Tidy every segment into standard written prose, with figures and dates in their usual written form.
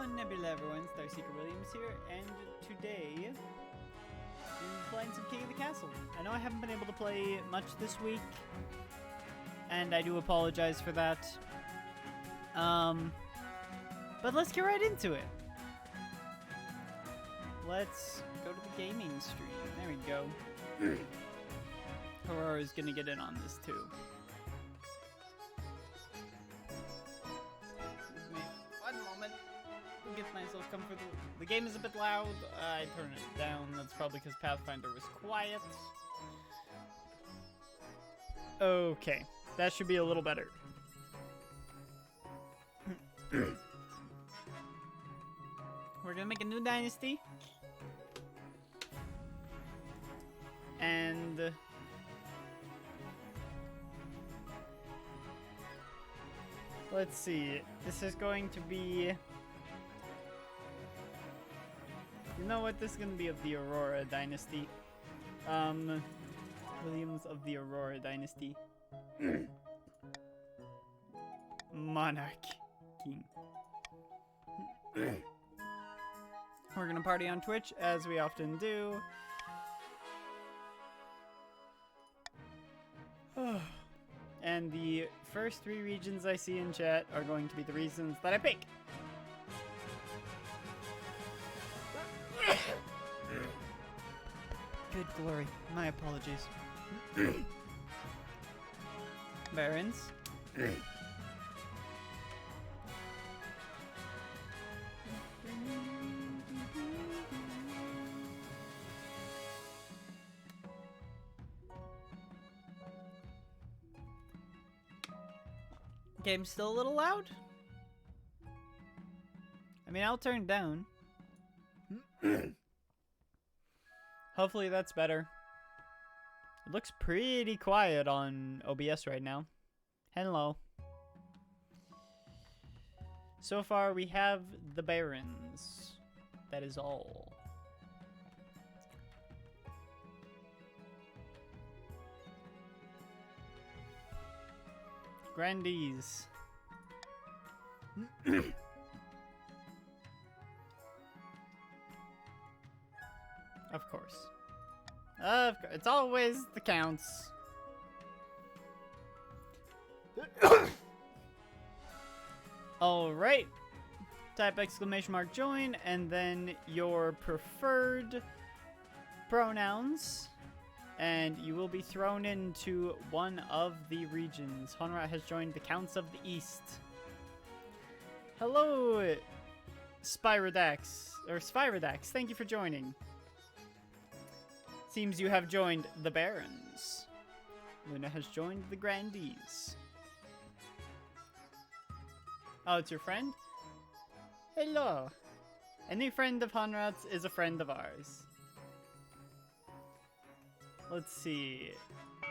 Nebula everyone, Starseeker Williams here, and today I'm playing some King of the Castle. I know I haven't been able to play much this week, and I do apologize for that. But let's get right into it. Let's go to the gaming stream. There we go. Aurora's gonna get in on this too. Get myself comfortable. The game is a bit loud. I turned it down. That's probably because Pathfinder was quiet. Okay, that should be a little better. We're gonna make a new dynasty. And let's see. This is going to be... You know what? This is gonna be of the Aurora Dynasty. Williams of the Aurora Dynasty. Monarch King. We're gonna party on Twitch, as we often do. And the first 3 regions I see in chat are going to be the reasons that I pick. Good glory. My apologies. Barons. Game's still a little loud? I mean, I'll turn it down. Hopefully that's better. It looks pretty quiet on OBS right now. Hello. So far we have the Barons. That is all. Grandees. Of course. It's always the counts. Alright. Type ! Join and then your preferred pronouns. And you will be thrown into one of the regions. Honrat has joined the Counts of the East. Hello, Spyrodax. Or Spyrodax, thank you for joining. Seems you have joined the Barons. Luna has joined the Grandees. Oh, it's your friend? Hello. Any friend of Honrat's is a friend of ours. Let's see.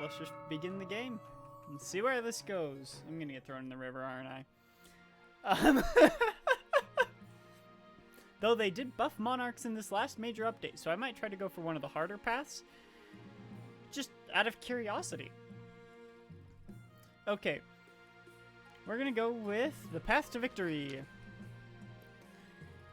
Let's just begin the game. And see where this goes. I'm gonna get thrown in the river, aren't I? Though they did buff monarchs in this last major update, so I might try to go for one of the harder paths. Just out of curiosity. Okay. We're gonna go with the path to victory.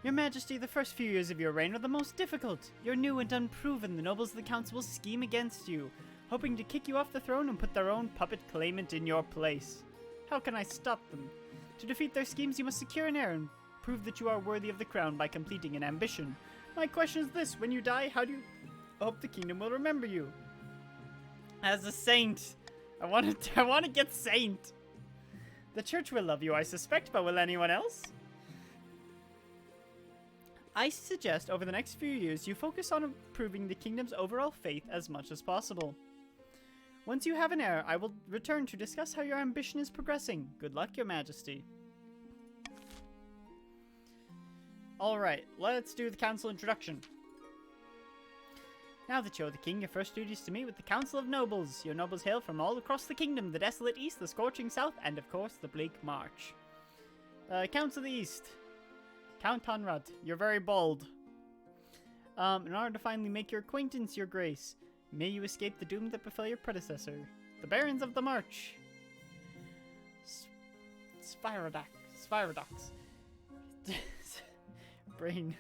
Your Majesty, the first few years of your reign are the most difficult. You're new and unproven. The nobles of the council will scheme against you, hoping to kick you off the throne and put their own puppet claimant in your place. How can I stop them? To defeat their schemes, you must secure an heir and prove that you are worthy of the crown by completing an ambition. My question is this: when you die, how do you hope the kingdom will remember you? As a saint. I want to get saint. The church will love you, I suspect, but will anyone else? I suggest over the next few years you focus on improving the kingdom's overall faith as much as possible. Once you have an heir, I will return to discuss how your ambition is progressing. Good luck, Your Majesty. Alright, let's do the council introduction. Now that you're the king, your first duty is to meet with the Council of Nobles. Your nobles hail from all across the kingdom, the desolate east, the scorching south, and of course, the bleak march. Counts of the East. Count Honrat, you're very bold. In order to finally make your acquaintance, your grace, may you escape the doom that befell your predecessor. The Barons of the March. Spyrodax. brain.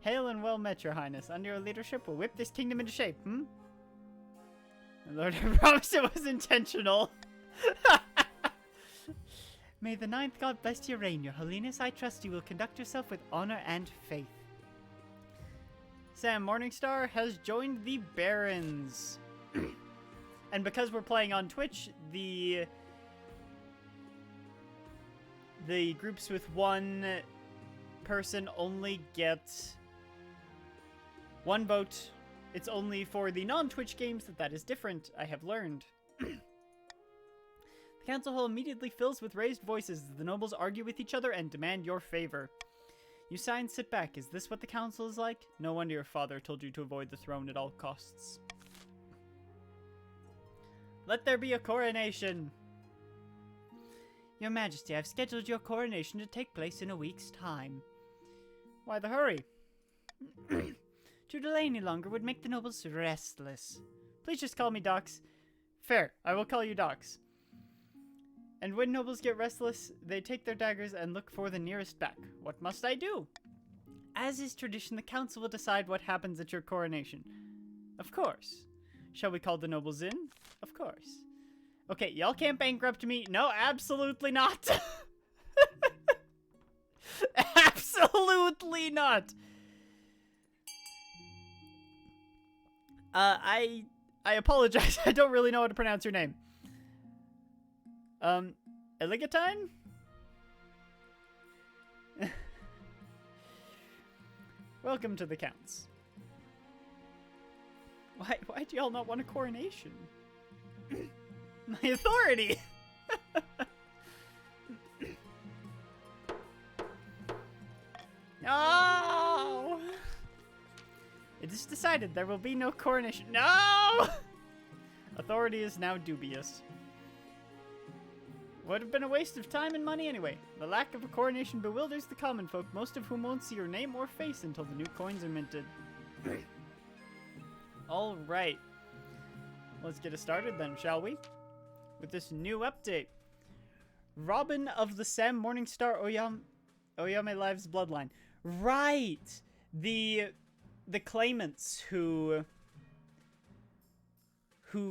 Hail and well met, your highness. Under your leadership, we'll whip this kingdom into shape, My lord, I promise it was intentional. May the ninth god bless your reign, your holiness. I trust you will conduct yourself with honor and faith. Sam Morningstar has joined the Barons. And because we're playing on Twitch, the groups with one person only get one vote. It's only for the non-Twitch games that is different, I have learned. The council hall immediately fills with raised voices as the nobles argue with each other and demand your favor. You sigh and sit back. Is this what the council is like? No wonder your father told you to avoid the throne at all costs. Let there be a coronation! Your Majesty, I've scheduled your coronation to take place in a week's time. Why the hurry? To delay any longer would make the nobles restless. Please just call me Dox. Fair, I will call you Dox. And when nobles get restless, they take their daggers and look for the nearest back. What must I do? As is tradition, the council will decide what happens at your coronation. Of course. Shall we call the nobles in? Of course. Okay, y'all can't bankrupt me. No, absolutely not. Absolutely not. I apologize. I don't really know how to pronounce your name. Eligatine? Welcome to the counts. Why do y'all not want a coronation? My authority! No! It is decided there will be no coronation. No! Authority is now dubious. Would have been a waste of time and money anyway. The lack of a coronation bewilders the common folk, most of whom won't see your name or face until the new coins are minted. Alright. Let's get it started then, shall we? With this new update. Robin of the Sam Morningstar Oyame Lives Bloodline. Right! The claimants who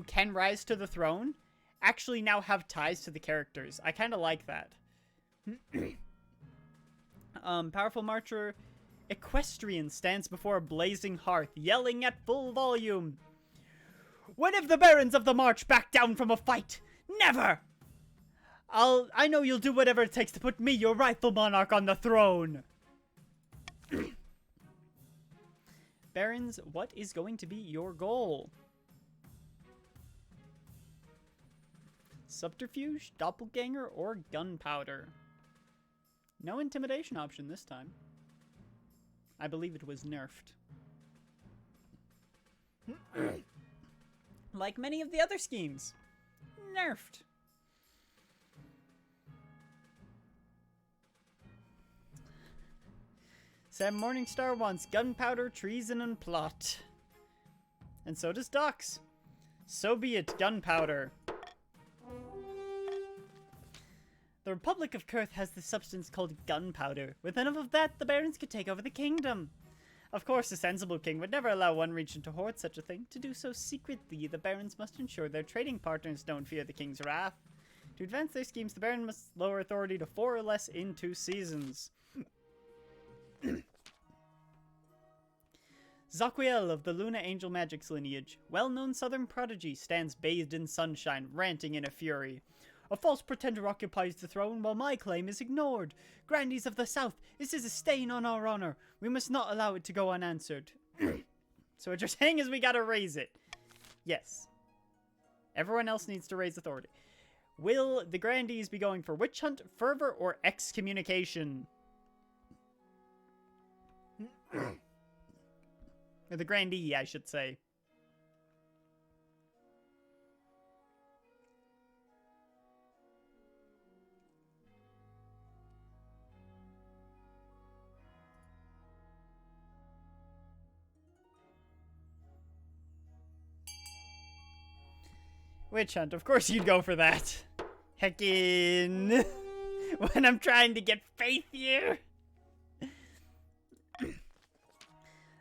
can rise to the throne actually now have ties to the characters. I kind of like that. Powerful marcher Equestrian stands before a blazing hearth, yelling at full volume. When have the barons of the march backed down from a fight? Never! I know you'll do whatever it takes to put me, your rightful monarch, on the throne. Barons, what is going to be your goal? Subterfuge, doppelganger, or gunpowder? No intimidation option this time. I believe it was nerfed. Like many of the other schemes. Nerfed. Sam Morningstar wants gunpowder, treason, and plot. And so does Dox. So be it, gunpowder. The Republic of Kurth has this substance called gunpowder. With enough of that, the barons could take over the kingdom. Of course, a sensible king would never allow one region to hoard such a thing. To do so secretly, the barons must ensure their trading partners don't fear the king's wrath. To advance their schemes, the baron must lower authority to 4 or less in 2 seasons. Zaquiel of the Luna Angel Magic's lineage, well-known southern prodigy, stands bathed in sunshine, ranting in a fury. A false pretender occupies the throne while my claim is ignored. Grandees of the South, this is a stain on our honor. We must not allow it to go unanswered. So what you're saying is we gotta raise it. Yes. Everyone else needs to raise authority. Will the grandees be going for witch hunt, fervor, or excommunication? Or the grandee, I should say. Witch hunt, of course you'd go for that. Heckin'. When I'm trying to get faith here.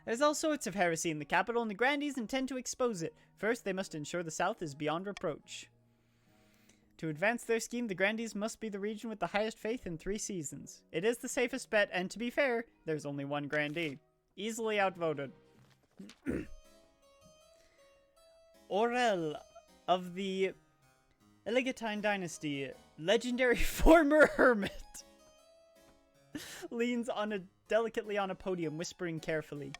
There's all sorts of heresy in the capital, and the Grandees intend to expose it. First, they must ensure the South is beyond reproach. To advance their scheme, the Grandees must be the region with the highest faith in 3 seasons. It is the safest bet, and to be fair, there's only one Grandee. Easily outvoted. Aurel of the Elegantine dynasty, legendary former hermit, leans delicately on a podium, whispering carefully.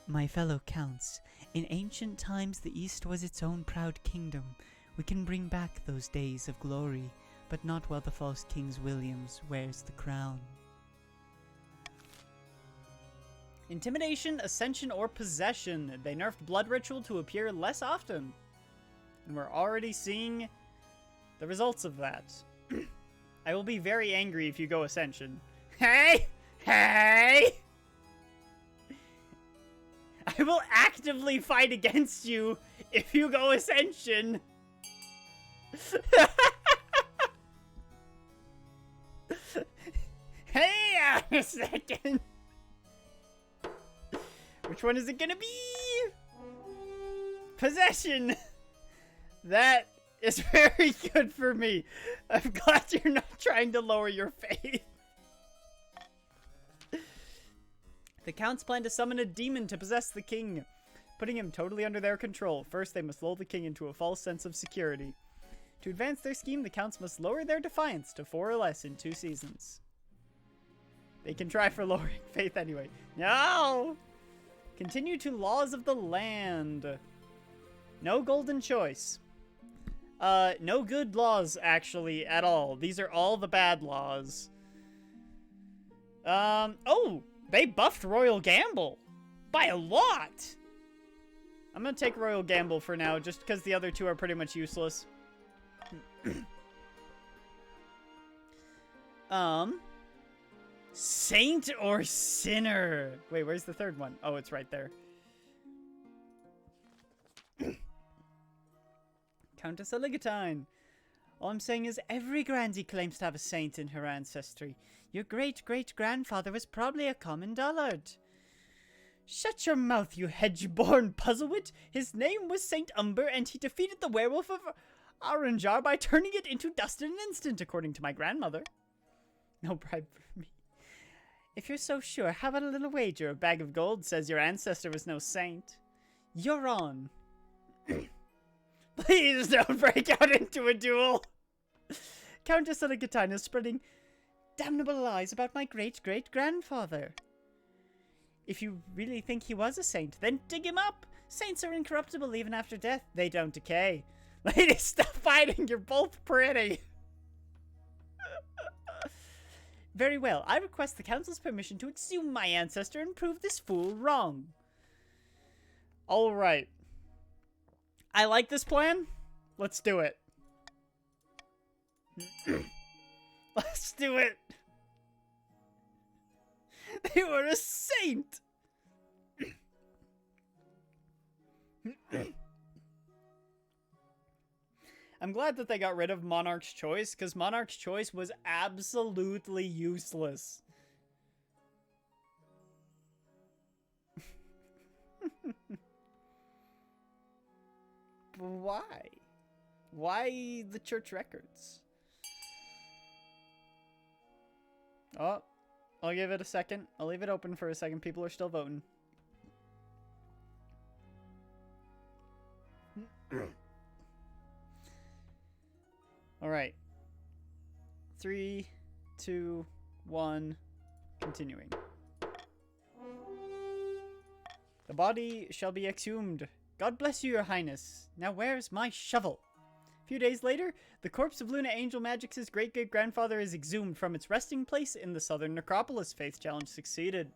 My fellow counts, in ancient times the East was its own proud kingdom. We can bring back those days of glory, but not while the false King Williams wears the crown. Intimidation, ascension, or possession. They nerfed blood ritual to appear less often. And we're already seeing the results of that. I will be very angry if you go ascension. Hey! Hey! I will actively fight against you if you go ascension. Hey, a second. Which one is it gonna be? Possession. That is very good for me. I'm glad you're not trying to lower your faith. The counts plan to summon a demon to possess the king, putting him totally under their control. First, they must lull the king into a false sense of security. To advance their scheme, the counts must lower their defiance to 4 or less in 2 seasons. They can try for lowering faith anyway. No! Continue to laws of the land. No golden choice. No good laws, actually, at all. These are all the bad laws. Oh! They buffed Royal Gamble. By a lot! I'm gonna take Royal Gamble for now, just because the other 2 are pretty much useless. Saint or Sinner? Wait, where's the 3rd one? Oh, it's right there. Countess Elegantine. All I'm saying is every Grandee claims to have a saint in her ancestry. Your great-great-grandfather was probably a common dullard. Shut your mouth, you hedge-born puzzlewit. His name was Saint Umber, and he defeated the werewolf of Aranjar by turning it into dust in an instant, according to my grandmother. No bribe for me. If you're so sure, how about a little wager? A bag of gold says your ancestor was no saint. You're on. Please don't break out into a duel. Countess Elegantine is spreading damnable lies about my great-great-grandfather. If you really think he was a saint, then dig him up. Saints are incorruptible even after death. They don't decay. Ladies, stop fighting. You're both pretty. Very well. I request the council's permission to exhume my ancestor and prove this fool wrong. All right. I like this plan. Let's do it. Let's do it. They were a saint. I'm glad that they got rid of Monarch's Choice, because Monarch's Choice was absolutely useless. Why? Why the church records? Oh, I'll give it a second. I'll leave it open for a second. People are still voting. All right. 3, 2, 1. Continuing. The body shall be exhumed. God bless you, your highness. Now where's my shovel? A few days later, the corpse of Luna Angel Magic's great-great-grandfather is exhumed from its resting place in the southern necropolis. Faith challenge succeeded.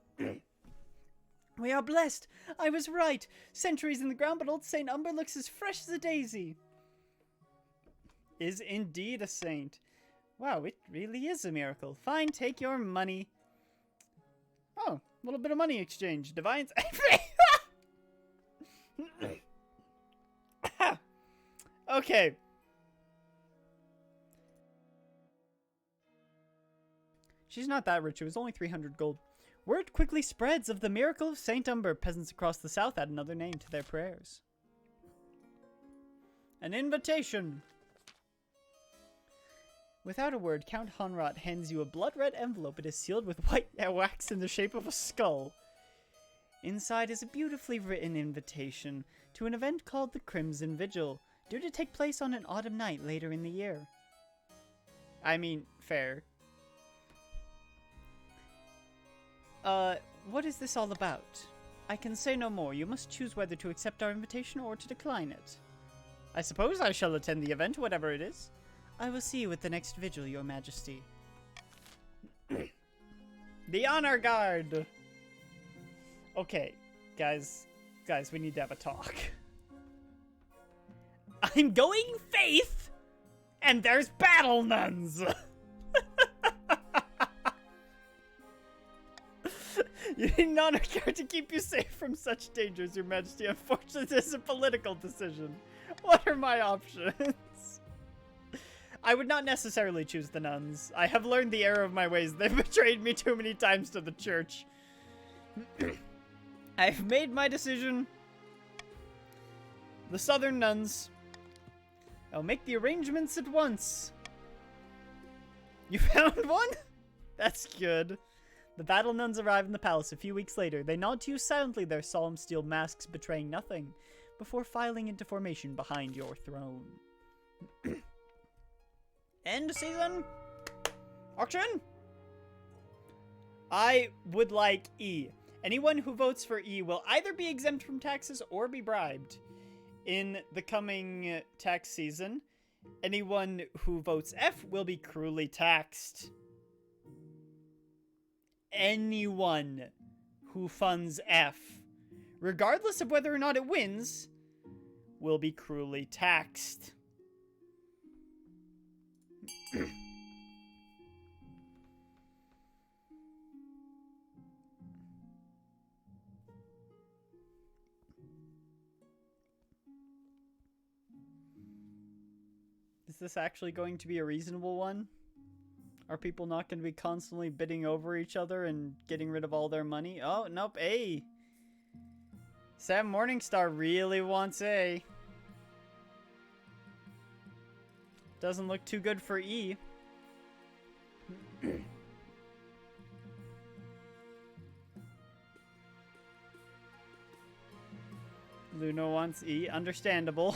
We are blessed. I was right. Centuries in the ground, but old Saint Umber looks as fresh as a daisy. Is indeed a saint. Wow, it really is a miracle. Fine, take your money. Oh, a little bit of money exchange. Divines. Okay. She's not that rich. It was only 300 gold. Word quickly spreads of the miracle of Saint Umber. Peasants across the south add another name to their prayers. An invitation. Without a word, Count Honrot hands you a blood-red envelope. It is sealed with white wax in the shape of a skull. Inside is a beautifully written invitation to an event called the Crimson Vigil, due to take place on an autumn night later in the year. I mean, fair. What is this all about? I can say no more. You must choose whether to accept our invitation or to decline it. I suppose I shall attend the event, whatever it is. I will see you at the next vigil, Your Majesty. The Honor Guard! Okay, guys, we need to have a talk. I'm going Faith, and there's battle nuns! You need an honor guard to keep you safe from such dangers, Your Majesty. Unfortunately, this is a political decision. What are my options? I would not necessarily choose the nuns. I have learned the error of my ways. They've betrayed me too many times to the church. I've made my decision. The southern nuns. I'll make the arrangements at once. You found one? That's good. The battle nuns arrive in the palace a few weeks later. They nod to you silently, their solemn steel masks betraying nothing, before filing into formation behind your throne. End season. Auction. I would like E. Anyone who votes for E will either be exempt from taxes or be bribed. In the coming tax season, anyone who votes F will be cruelly taxed. Anyone who funds F, regardless of whether or not it wins, will be cruelly taxed. Is this actually going to be a reasonable one? Are people not going to be constantly bidding over each other and getting rid of all their money? Oh, nope, A. Sam Morningstar really wants A. Doesn't look too good for E. Luna wants E. Understandable.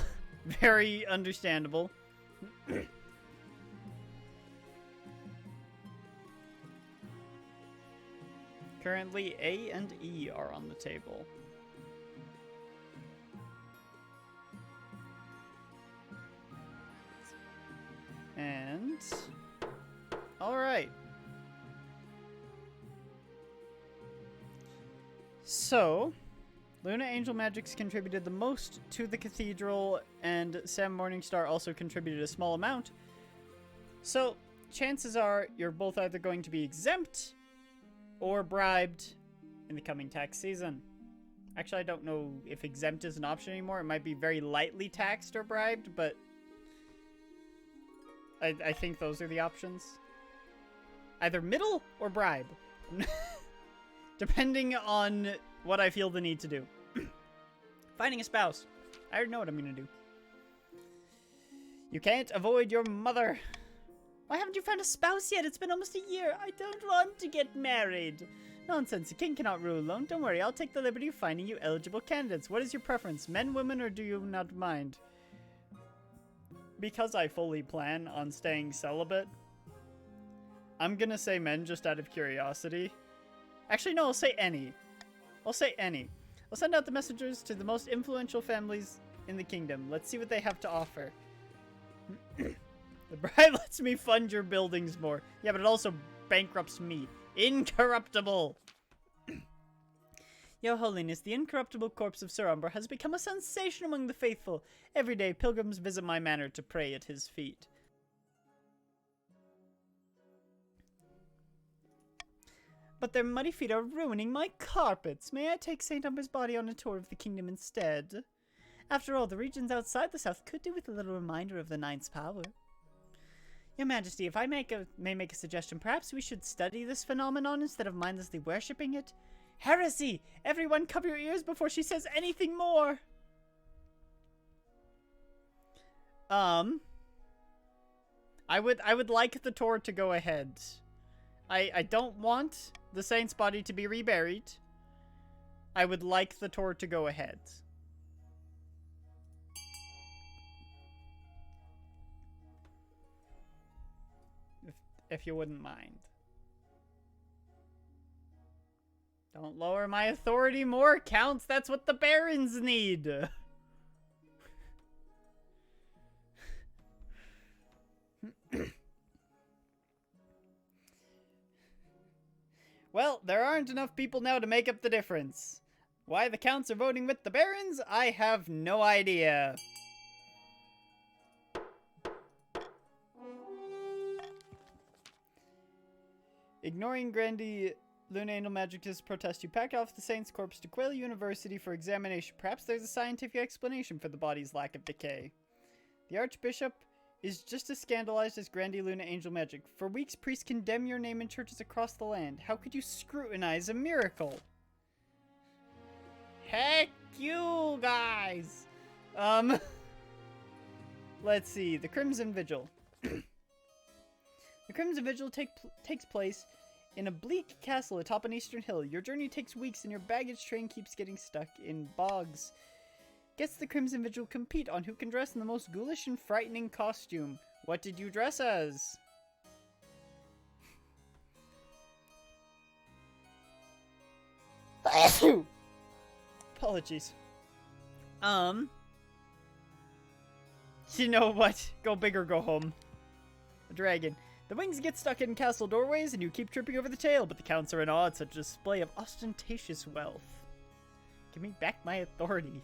Very understandable. Currently, A and E are on the table. And... alright. So, Luna Angel Magic's contributed the most to the cathedral, and Sam Morningstar also contributed a small amount. So, chances are you're both either going to be exempt or bribed in the coming tax season. Actually, I don't know if exempt is an option anymore. It might be very lightly taxed or bribed, but I think those are the options. Either middle or bribe. Depending on what I feel the need to do. Finding a spouse. I already know what I'm gonna do. You can't avoid your mother. Why haven't you found a spouse yet? It's been almost a year. I don't want to get married. Nonsense. A king cannot rule alone. Don't worry. I'll take the liberty of finding you eligible candidates. What is your preference? Men, women, or do you not mind? Because I fully plan on staying celibate, I'm gonna say men just out of curiosity. Actually, no, I'll say any. I'll say any. I'll send out the messengers to the most influential families in the kingdom. Let's see what they have to offer. The bride lets me fund your buildings more. Yeah, but it also bankrupts me. Incorruptible! Your Holiness, the incorruptible corpse of Sir Umber has become a sensation among the faithful. Every day, pilgrims visit my manor to pray at his feet. But their muddy feet are ruining my carpets. May I take Saint Umber's body on a tour of the kingdom instead? After all, the regions outside the south could do with a little reminder of the Ninth's power. Your Majesty, if I may make a suggestion, perhaps we should study this phenomenon instead of mindlessly worshipping it. Heresy! Everyone cover your ears before she says anything more! I would like the tour to go ahead. I don't want the saint's body to be reburied. I would like the tour to go ahead. If you wouldn't mind. Don't lower my authority more, Counts. That's what the barons need. Well, there aren't enough people now to make up the difference. Why the Counts are voting with the barons, I have no idea. Ignoring Grandi Luna Angel Magic's protest, you packed off the Saint's corpse to Quail University for examination. Perhaps there's a scientific explanation for the body's lack of decay. The Archbishop is just as scandalized as Grandi Luna Angel Magic. For weeks, priests condemn your name in churches across the land. How could you scrutinize a miracle? Heck you guys! Let's see. The Crimson Vigil. The Crimson Vigil takes place in a bleak castle atop an eastern hill. Your journey takes weeks and your baggage train keeps getting stuck in bogs. Guess the Crimson Vigil compete on who can dress in the most ghoulish and frightening costume. What did you dress as? Apologies. You know what? Go big or go home. A dragon. The wings get stuck in castle doorways and you keep tripping over the tail, but the Counts are in awe at such a display of ostentatious wealth. Give me back my authority.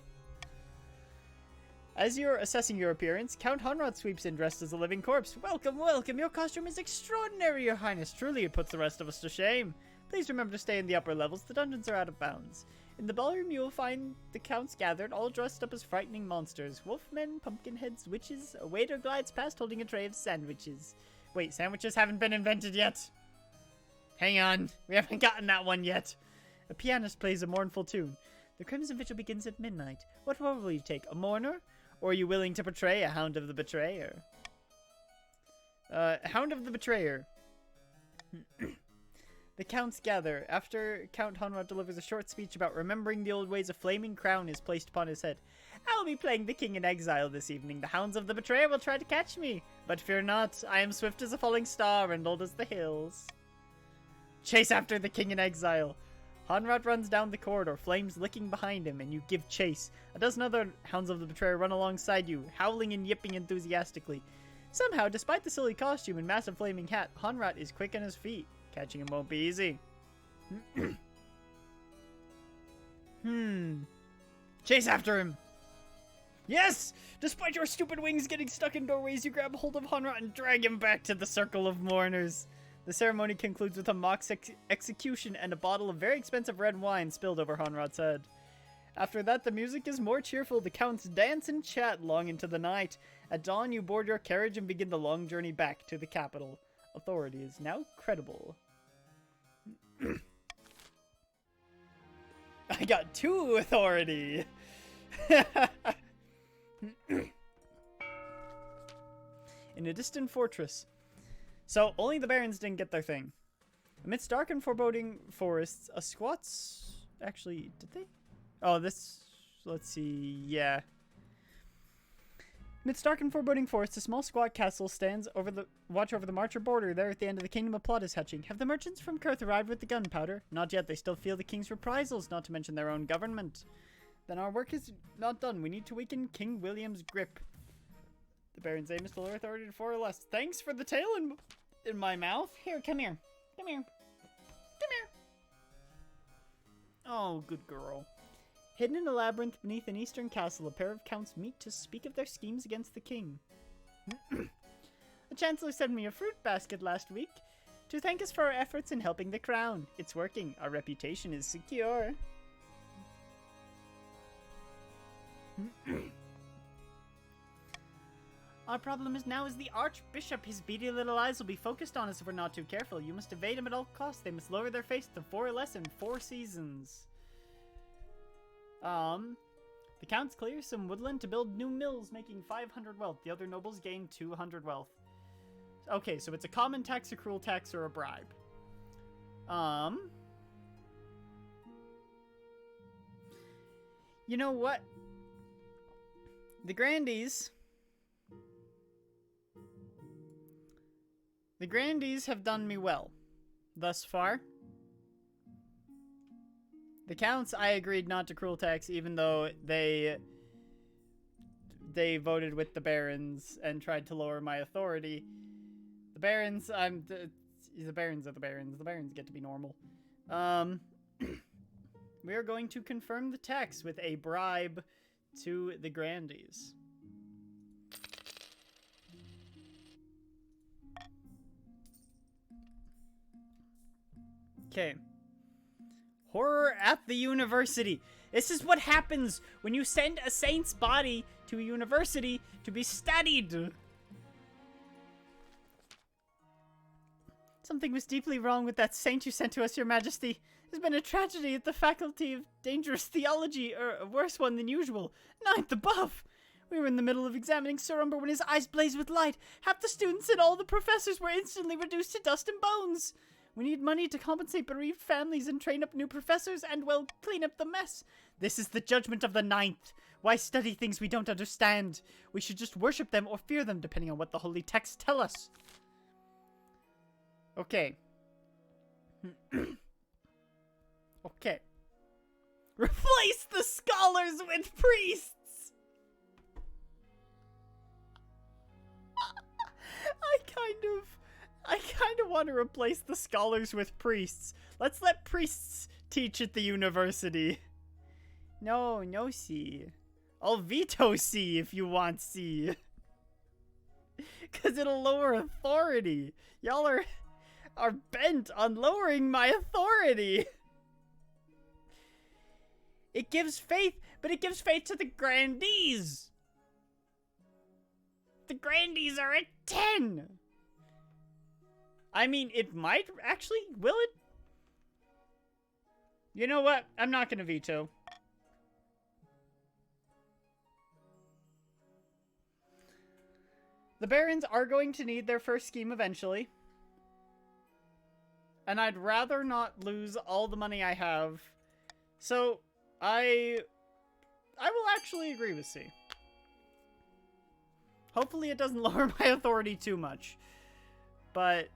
As you're assessing your appearance, Count Honrod sweeps in dressed as a living corpse. Welcome, welcome! Your costume is extraordinary, Your Highness. Truly, it puts the rest of us to shame. Please remember to stay in the upper levels. The dungeons are out of bounds. In the ballroom, you will find the Counts gathered, all dressed up as frightening monsters. Wolfmen, pumpkinheads, witches. A waiter glides past holding a tray of sandwiches. Wait, sandwiches haven't been invented yet? Hang on, we haven't gotten that one yet. A pianist plays a mournful tune. The Crimson Vigil begins at midnight. What role will you take, a mourner? Or are you willing to portray a Hound of the Betrayer? Hound of the Betrayer. The Counts gather. After Count Honrod delivers a short speech about remembering the old ways, a flaming crown is placed upon his head. I will be playing the king in exile this evening. The hounds of the betrayer will try to catch me. But fear not, I am swift as a falling star and old as the hills. Chase after the king in exile. Honrod runs down the corridor, flames licking behind him, and you give chase. A dozen other hounds of the betrayer run alongside you, howling and yipping enthusiastically. Somehow, despite the silly costume and massive flaming hat, Honrod is quick on his feet. Catching him won't be easy. Chase after him! Yes! Despite your stupid wings getting stuck in doorways, you grab hold of Honrod and drag him back to the circle of mourners. The ceremony concludes with a mock execution and a bottle of very expensive red wine spilled over Honrod's head. After that, the music is more cheerful. The Counts dance and chat long into the night. At dawn, you board your carriage and begin the long journey back to the capital. Authority is now credible. I got 2 authority! In a distant fortress. So, only the barons didn't get their thing. Amidst dark and foreboding forests, a squat's... Actually, did they? Oh, this... Let's see... Yeah. Amidst dark and foreboding forests, a small squat castle stands over the watch over the Marcher border. There at the end of the kingdom of Plot is hatching. Have the merchants from Kurth arrived with the gunpowder? Not yet. They still feel the king's reprisals, not to mention their own government. Then our work is not done. We need to weaken King William's grip. The Baron's aim is to lower authority to 4 or less. Thanks for the tail in my mouth. Here, come here. Come here. Come here. Oh, good girl. Hidden in a labyrinth beneath an eastern castle, a pair of counts meet to speak of their schemes against the king. The Chancellor sent me a fruit basket last week to thank us for our efforts in helping the crown. It's working. Our reputation is secure. Our problem is the Archbishop. His beady little eyes will be focused on us if we're not too careful. You must evade him at all costs. They must lower their face to 4 or less in 4 seasons. The Counts clear some woodland to build new mills, making 500 wealth. The other nobles gain 200 wealth. Okay, so it's a common tax, a cruel tax, or a bribe. You know what? The Grandies have done me well thus far. The Counts, I agreed not to cruel tax, even though they voted with the Barons and tried to lower my authority. The Barons, the Barons are the Barons. The Barons get to be normal. We are going to confirm the tax with a bribe to the Grandies. Okay. Horror at the university. This is what happens when you send a saint's body to a university to be studied. Something was deeply wrong with that saint you sent to us, Your Majesty. There's been a tragedy at the Faculty of Dangerous Theology, or a worse one than usual. 9th above. We were in the middle of examining Sir Umber when his eyes blazed with light. Half the students and all the professors were instantly reduced to dust and bones. We need money to compensate bereaved families and train up new professors and, well, clean up the mess. This is the judgment of the 9th. Why study things we don't understand? We should just worship them or fear them, depending on what the holy texts tell us. Okay. Okay. Replace the scholars with priests! I kind of want to replace the scholars with priests. Let's let priests teach at the university. No C. I'll veto C if you want C. Because it'll lower authority. Y'all are bent on lowering my authority. It gives faith, but it gives faith to the Grandees. The Grandees are at 10. I mean, it might actually, will it? You know what? I'm not going to veto. The Barons are going to need their first scheme eventually. And I'd rather not lose all the money I have. So, I will actually agree with C. Hopefully it doesn't lower my authority too much. But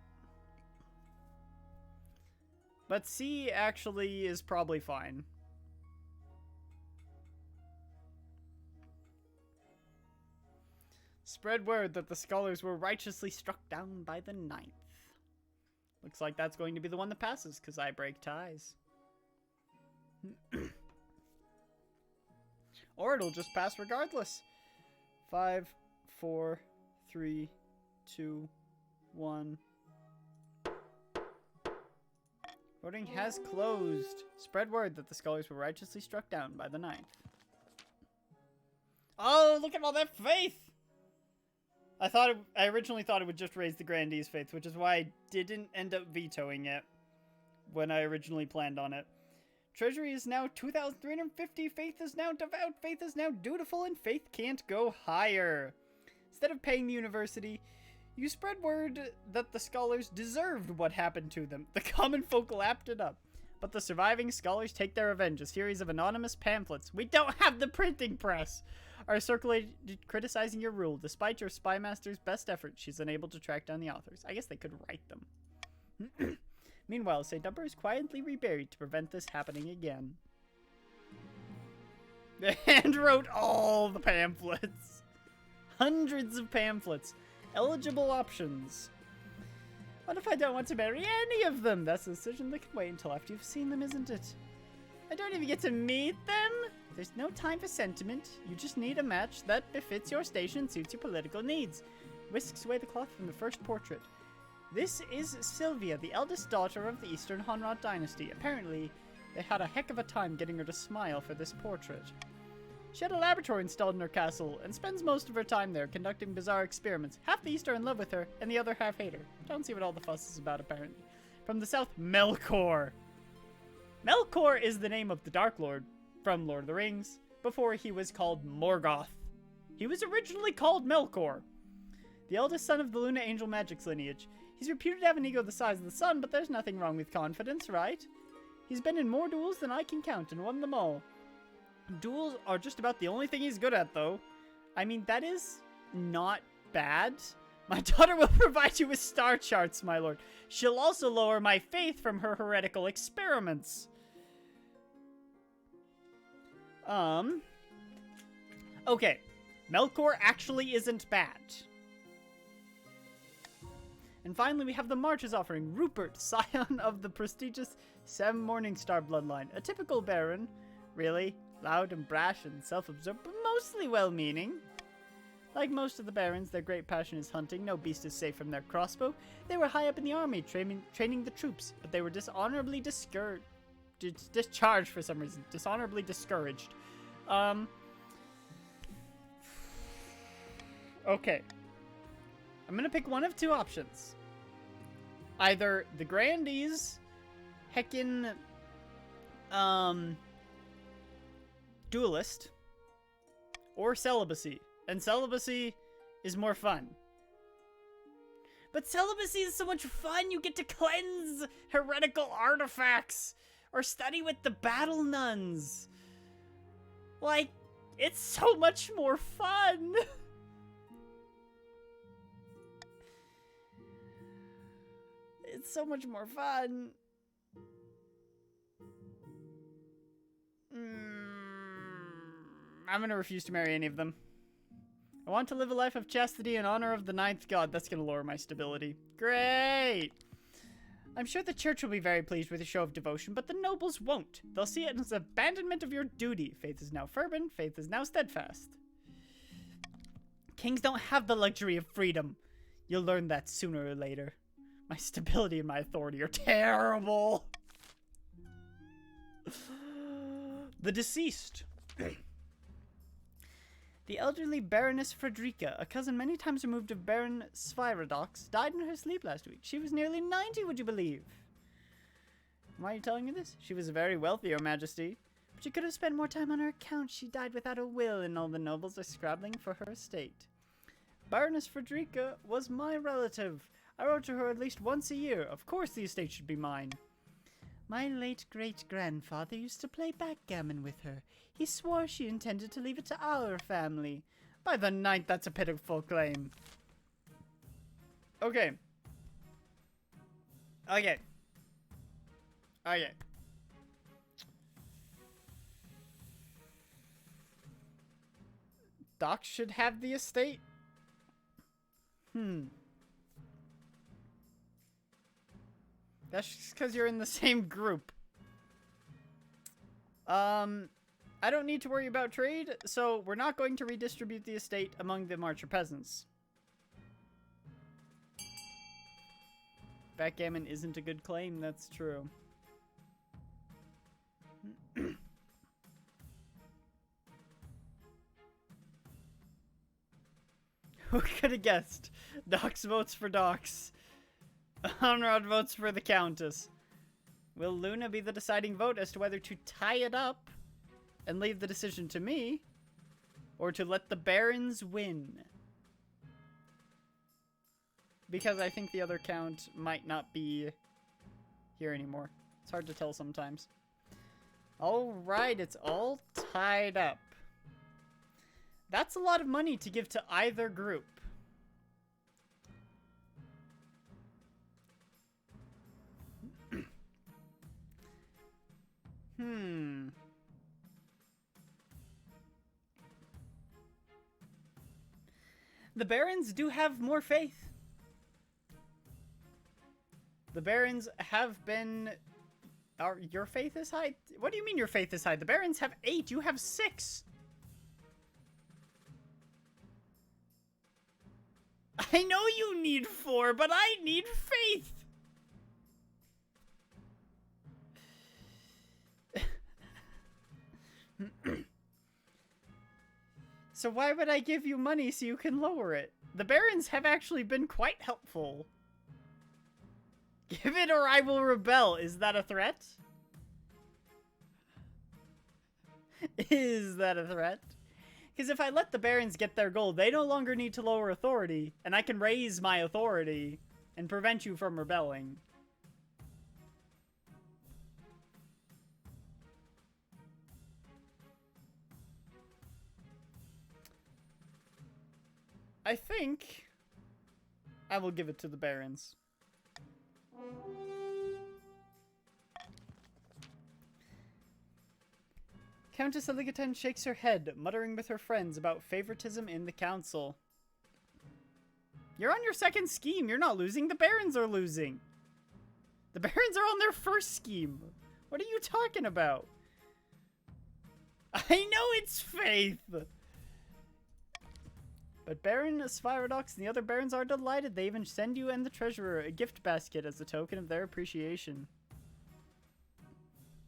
C actually is probably fine. Spread word that the scholars were righteously struck down by the 9th. Looks like that's going to be the one that passes, because I break ties. Or it'll just pass regardless. 5, 4, 3, 2, 1. Voting has closed. Spread word that the scholars were righteously struck down by the 9th. Oh, look at all that faith! I originally thought it would just raise the Grandees' faith, which is why I didn't end up vetoing it when I originally planned on it. Treasury is now 2,350, faith is now devout, faith is now dutiful, and faith can't go higher. Instead of paying the university, you spread word that the scholars deserved what happened to them. The common folk lapped it up. But the surviving scholars take their revenge. A series of anonymous pamphlets. We don't have the printing press! Are circulated criticizing your rule. Despite your spy master's best efforts, she's unable to track down the authors. I guess they could write them. Meanwhile, Saint Umber is quietly reburied to prevent this happening again. They hand-wrote all the pamphlets. Hundreds of pamphlets. Eligible options. What if I don't want to marry any of them? That's a decision that can wait until after you've seen them, isn't it? I don't even get to meet them? There's no time for sentiment. You just need a match that befits your station and suits your political needs. Whisks away the cloth from the first portrait. This is Sylvia, the eldest daughter of the Eastern Honrod dynasty. Apparently, they had a heck of a time getting her to smile for this portrait. She had a laboratory installed in her castle, and spends most of her time there conducting bizarre experiments. Half the East are in love with her, and the other half hate her. Don't see what all the fuss is about, apparently. From the south, Melkor. Melkor is the name of the Dark Lord from Lord of the Rings, before he was called Morgoth. He was originally called Melkor, the eldest son of the Luna Angel Magic's lineage. He's reputed to have an ego the size of the sun, but there's nothing wrong with confidence, right? He's been in more duels than I can count and won them all. Duels are just about the only thing he's good at, though. I mean, that is not bad. My daughter will provide you with star charts, my lord. She'll also lower my faith from her heretical experiments. Okay. Melkor actually isn't bad. And finally, we have the Marches offering Rupert, scion of the prestigious Sam Morningstar bloodline. A typical baron, really. Loud and brash and self-absorbed, but mostly well-meaning. Like most of the barons, their great passion is hunting. No beast is safe from their crossbow. They were high up in the army, training the troops, but they were dishonorably discharged for some reason. Dishonorably discouraged. Okay. I'm gonna pick one of two options. Either the Grandees, heckin', duelist, or celibacy. And celibacy is more fun. But celibacy is so much fun! You get to cleanse heretical artifacts! Or study with the battle nuns! Like, it's so much more fun! It's so much more fun. I'm gonna refuse to marry any of them. I want to live a life of chastity in honor of the ninth god. That's gonna lower my stability. Great! I'm sure the church will be very pleased with a show of devotion, but the nobles won't. They'll see it as abandonment of your duty. Faith is now fervent, faith is now steadfast. Kings don't have the luxury of freedom. You'll learn that sooner or later. My stability and my authority are terrible. The deceased. The elderly Baroness Frederica, a cousin many times removed of Baron Sviradox, died in her sleep last week. She was nearly 90, would you believe? Why are you telling me this? She was very wealthy, Your Majesty. But she could have spent more time on her account. She died without a will, and all the nobles are scrabbling for her estate. Baroness Frederica was my relative. I wrote to her at least once a year. Of course the estate should be mine. My late great-grandfather used to play backgammon with her. He swore she intended to leave it to our family. By the ninth, that's a pitiful claim. Okay. Okay. Doc should have the estate? That's just because you're in the same group. I don't need to worry about trade, so we're not going to redistribute the estate among the Marcher peasants. Backgammon isn't a good claim, that's true. Who could have guessed? Dox votes for Dox. Onrod votes for the Countess. Will Luna be the deciding vote as to whether to tie it up and leave the decision to me, or to let the Barons win? Because I think the other Count might not be here anymore. It's hard to tell sometimes. Alright, it's all tied up. That's a lot of money to give to either group. The Barons do have more faith. The Barons have been... your faith is high? What do you mean your faith is high? The Barons have 8. You have 6. I know you need 4, but I need faith. So why would I give you money so you can lower it? The barons have actually been quite helpful. Give it or I will rebel. Is that a threat? Is that a threat? Because if I let the barons get their gold, they no longer need to lower authority, and I can raise my authority and prevent you from rebelling. I think I will give it to the barons. Countess Aligaten shakes her head, muttering with her friends about favoritism in the council. You're on your second scheme. You're not losing. The barons are losing. The barons are on their first scheme. What are you talking about? I know it's Faith. But Baron Sphyrodox and the other barons are delighted. They even send you and the treasurer a gift basket as a token of their appreciation.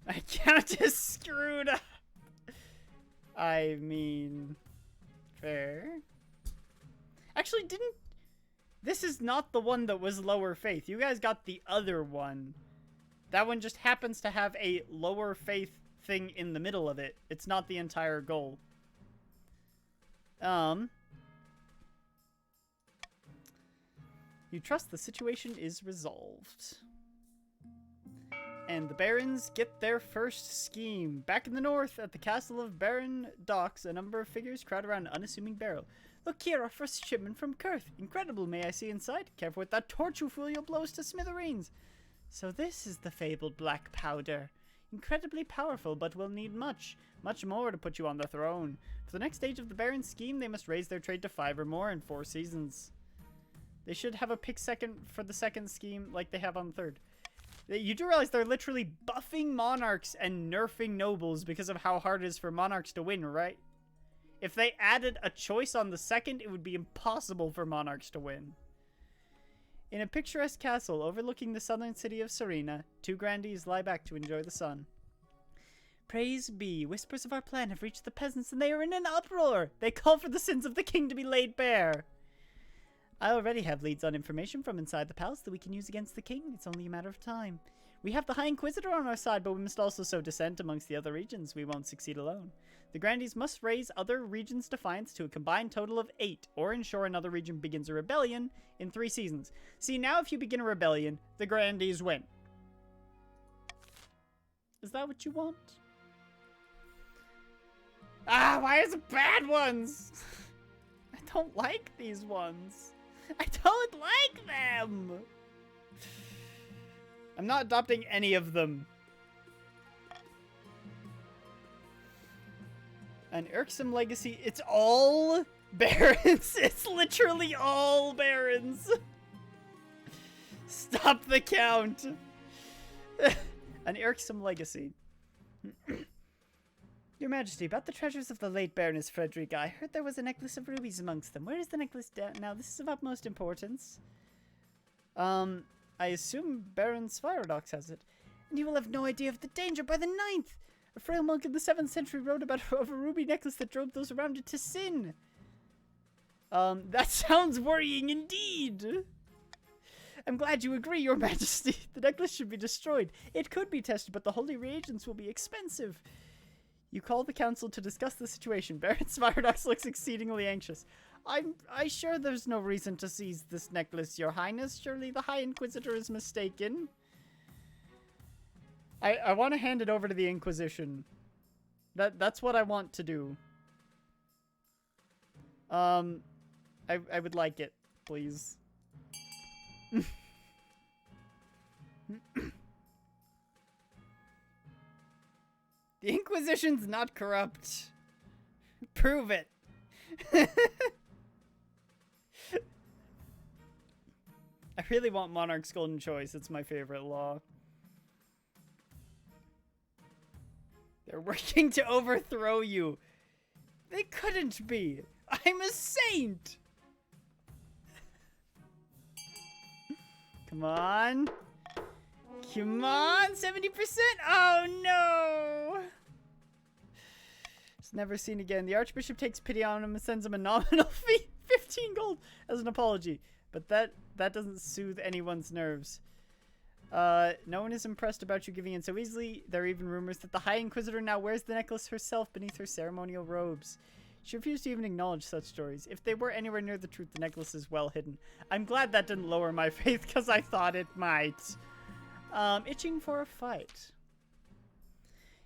My countess screwed up. I mean, fair. Actually, didn't... This is not the one that was lower faith. You guys got the other one. That one just happens to have a lower faith thing in the middle of it. It's not the entire goal. You trust the situation is resolved. And the barons get their first scheme. Back in the north, at the castle of Baron Docks, a number of figures crowd around an unassuming barrel. Look here, our first shipment from Kurth. Incredible, may I see inside? Careful with that torch, you fool, you'll blow us to smithereens. So this is the fabled black powder. Incredibly powerful, but will need much more to put you on the throne. For the next stage of the Baron's scheme, they must raise their trade to 5 or more in 4 seasons. They should have a pick second for the second scheme like they have on the third. You do realize they're literally buffing monarchs and nerfing nobles because of how hard it is for monarchs to win, right? If they added a choice on the second, it would be impossible for monarchs to win. In a picturesque castle overlooking the southern city of Serena, 2 grandees lie back to enjoy the sun. Praise be, whispers of our plan have reached the peasants and they are in an uproar. They call for the sins of the king to be laid bare. I already have leads on information from inside the palace that we can use against the king. It's only a matter of time. We have the High Inquisitor on our side, but we must also sow dissent amongst the other regions. We won't succeed alone. The grandees must raise other regions' defiance to a combined total of 8, or ensure another region begins a rebellion in 3 seasons. See, now if you begin a rebellion, the grandees win. Is that what you want? Ah, why is it bad ones? I don't like these ones. I don't like them! I'm not adopting any of them. An irksome legacy. It's all barons. It's literally all barons. Stop the count. An irksome legacy. Your Majesty, about the treasures of the late Baroness Frederica, I heard there was a necklace of rubies amongst them. Where is the necklace now? This is of utmost importance. I assume Baron Sphyrodox has it. And you will have no idea of the danger by the 9th! A frail monk in the 7th century wrote about a ruby necklace that drove those around it to sin. That sounds worrying indeed! I'm glad you agree, Your Majesty. The necklace should be destroyed. It could be tested, but the holy reagents will be expensive. You call the council to discuss the situation. Baron Sphyrodox looks exceedingly anxious. I sure there's no reason to seize this necklace, Your Highness. Surely the High Inquisitor is mistaken. I want to hand it over to the Inquisition. That's what I want to do. I would like it, please. The Inquisition's not corrupt. Prove it. I really want Monarch's Golden Choice. It's my favorite law. They're working to overthrow you. They couldn't be. I'm a saint. Come on. Come on, 70%. Oh no. never seen again. The Archbishop takes pity on him and sends him a nominal fee, 15 gold, as an apology. But that doesn't soothe anyone's nerves. No one is impressed about you giving in so easily. There are even rumors that the High Inquisitor now wears the necklace herself beneath her ceremonial robes. She refused to even acknowledge such stories. If they were anywhere near the truth, the necklace is well hidden. I'm glad that didn't lower my faith, because I thought it might. Itching for a fight.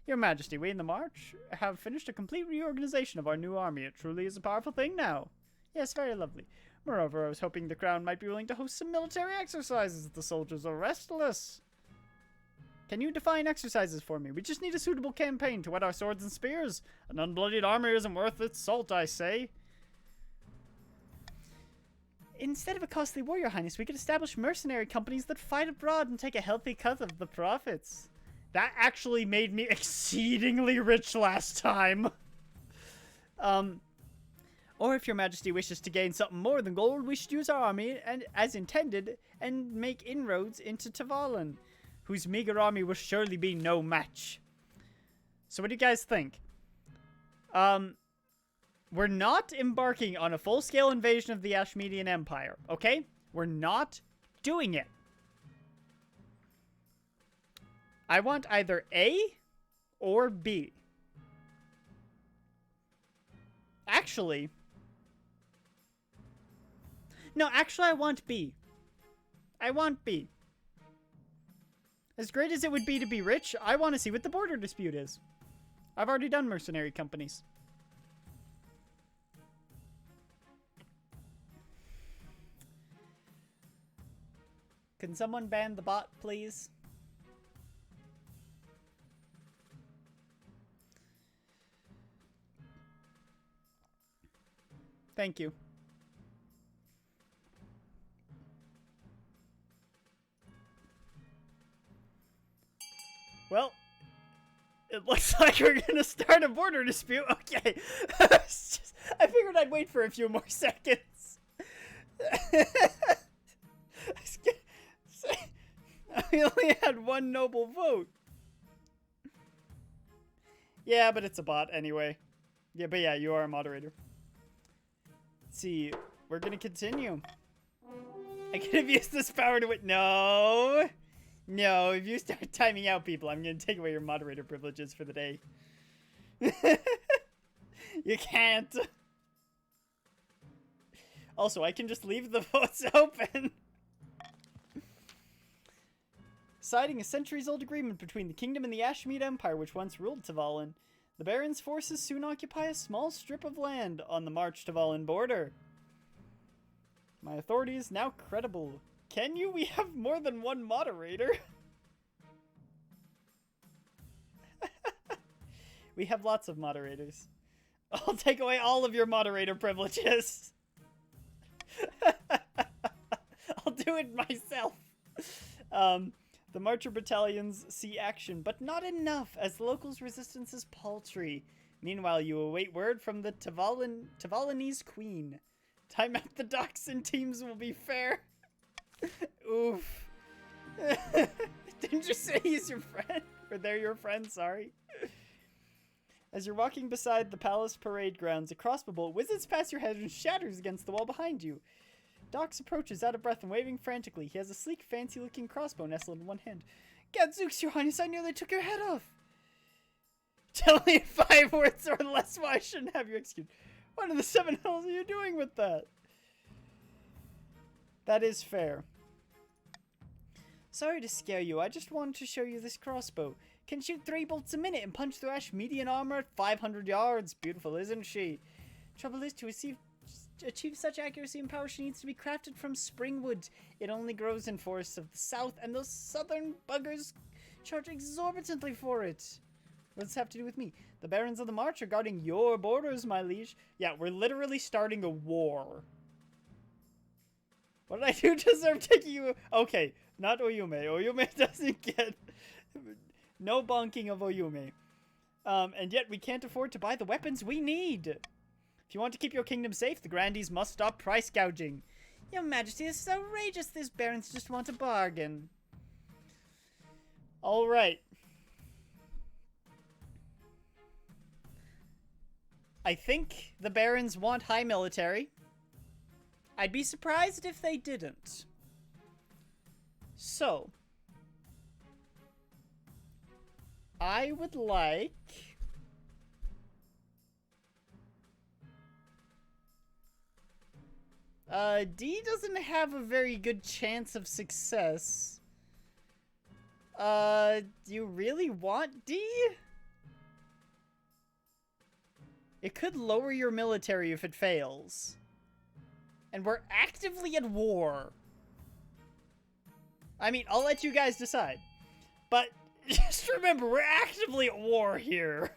Your Majesty, we in the March have finished a complete reorganization of our new army. It truly is a powerful thing now. Yes, very lovely. Moreover, I was hoping the Crown might be willing to host some military exercises. The soldiers are restless. Can you define exercises for me? We just need a suitable campaign to whet our swords and spears. An unbloodied army isn't worth its salt, I say. Instead of a costly war, Your Highness, we could establish mercenary companies that fight abroad and take a healthy cut of the profits. That actually made me exceedingly rich last time. Or if Your Majesty wishes to gain something more than gold, we should use our army and as intended and make inroads into Tavalin, whose meager army will surely be no match. So what do you guys think? We're not embarking on a full-scale invasion of the Ashmedian Empire, okay? We're not doing it. I want either A or B. Actually... No, actually I want B. I want B. As great as it would be to be rich, I want to see what the border dispute is. I've already done mercenary companies. Can someone ban the bot, please? Thank you. Well, it looks like we're gonna start a border dispute. Okay. I figured I'd wait for a few more seconds. I only had one noble vote. Yeah, but it's a bot anyway. Yeah, but yeah, you are a moderator. Let's see. We're gonna continue. I could have used this power to win. No. No, if you start timing out people, I'm going to take away your moderator privileges for the day. You can't. Also, I can just leave the votes open. Citing a centuries-old agreement between the kingdom and the Ashmead Empire, which once ruled Tavalin, the Baron's forces soon occupy a small strip of land on the March-Tavalin border. My authority is now credible. Can you? We have more than one moderator. We have lots of moderators. I'll take away all of your moderator privileges. I'll do it myself. The Marcher battalions see action, but not enough, as the locals' resistance is paltry. Meanwhile, you await word from the Tavalinese queen. Time at the docks and teams will be fair. Oof. Didn't you say he's your friend? Or they're your friend, sorry. As you're walking beside the palace parade grounds, a crossbow bolt whizzes past your head and shatters against the wall behind you. Dox approaches, out of breath and waving frantically. He has a sleek, fancy-looking crossbow nestled in one hand. Gadzooks, Your Highness, I nearly took your head off! Tell me in 5 words or less why I shouldn't have you executed. What in the 7 hells are you doing with that? That is fair. Sorry to scare you, I just wanted to show you this crossbow. Can shoot 3 bolts a minute and punch through Ashmedian armor at 500 yards. Beautiful, isn't she? Trouble is, to achieve such accuracy and power, she needs to be crafted from springwood. It only grows in forests of the south, and those southern buggers charge exorbitantly for it. What does this have to do with me? The barons of the March are guarding your borders, my liege. Yeah, we're literally starting a war. What did I do to deserve taking you? Okay, not Oyume. Oyume doesn't get... No bonking of Oyume. And yet we can't afford to buy the weapons we need. If you want to keep your kingdom safe, the grandees must stop price gouging. Your Majesty, this is outrageous. These barons just want a bargain. Alright. I think the barons want high military. I'd be surprised if they didn't. So, I would like... D doesn't have a very good chance of success. Do you really want D? It could lower your military if it fails. And we're actively at war. I mean, I'll let you guys decide. But just remember, we're actively at war here.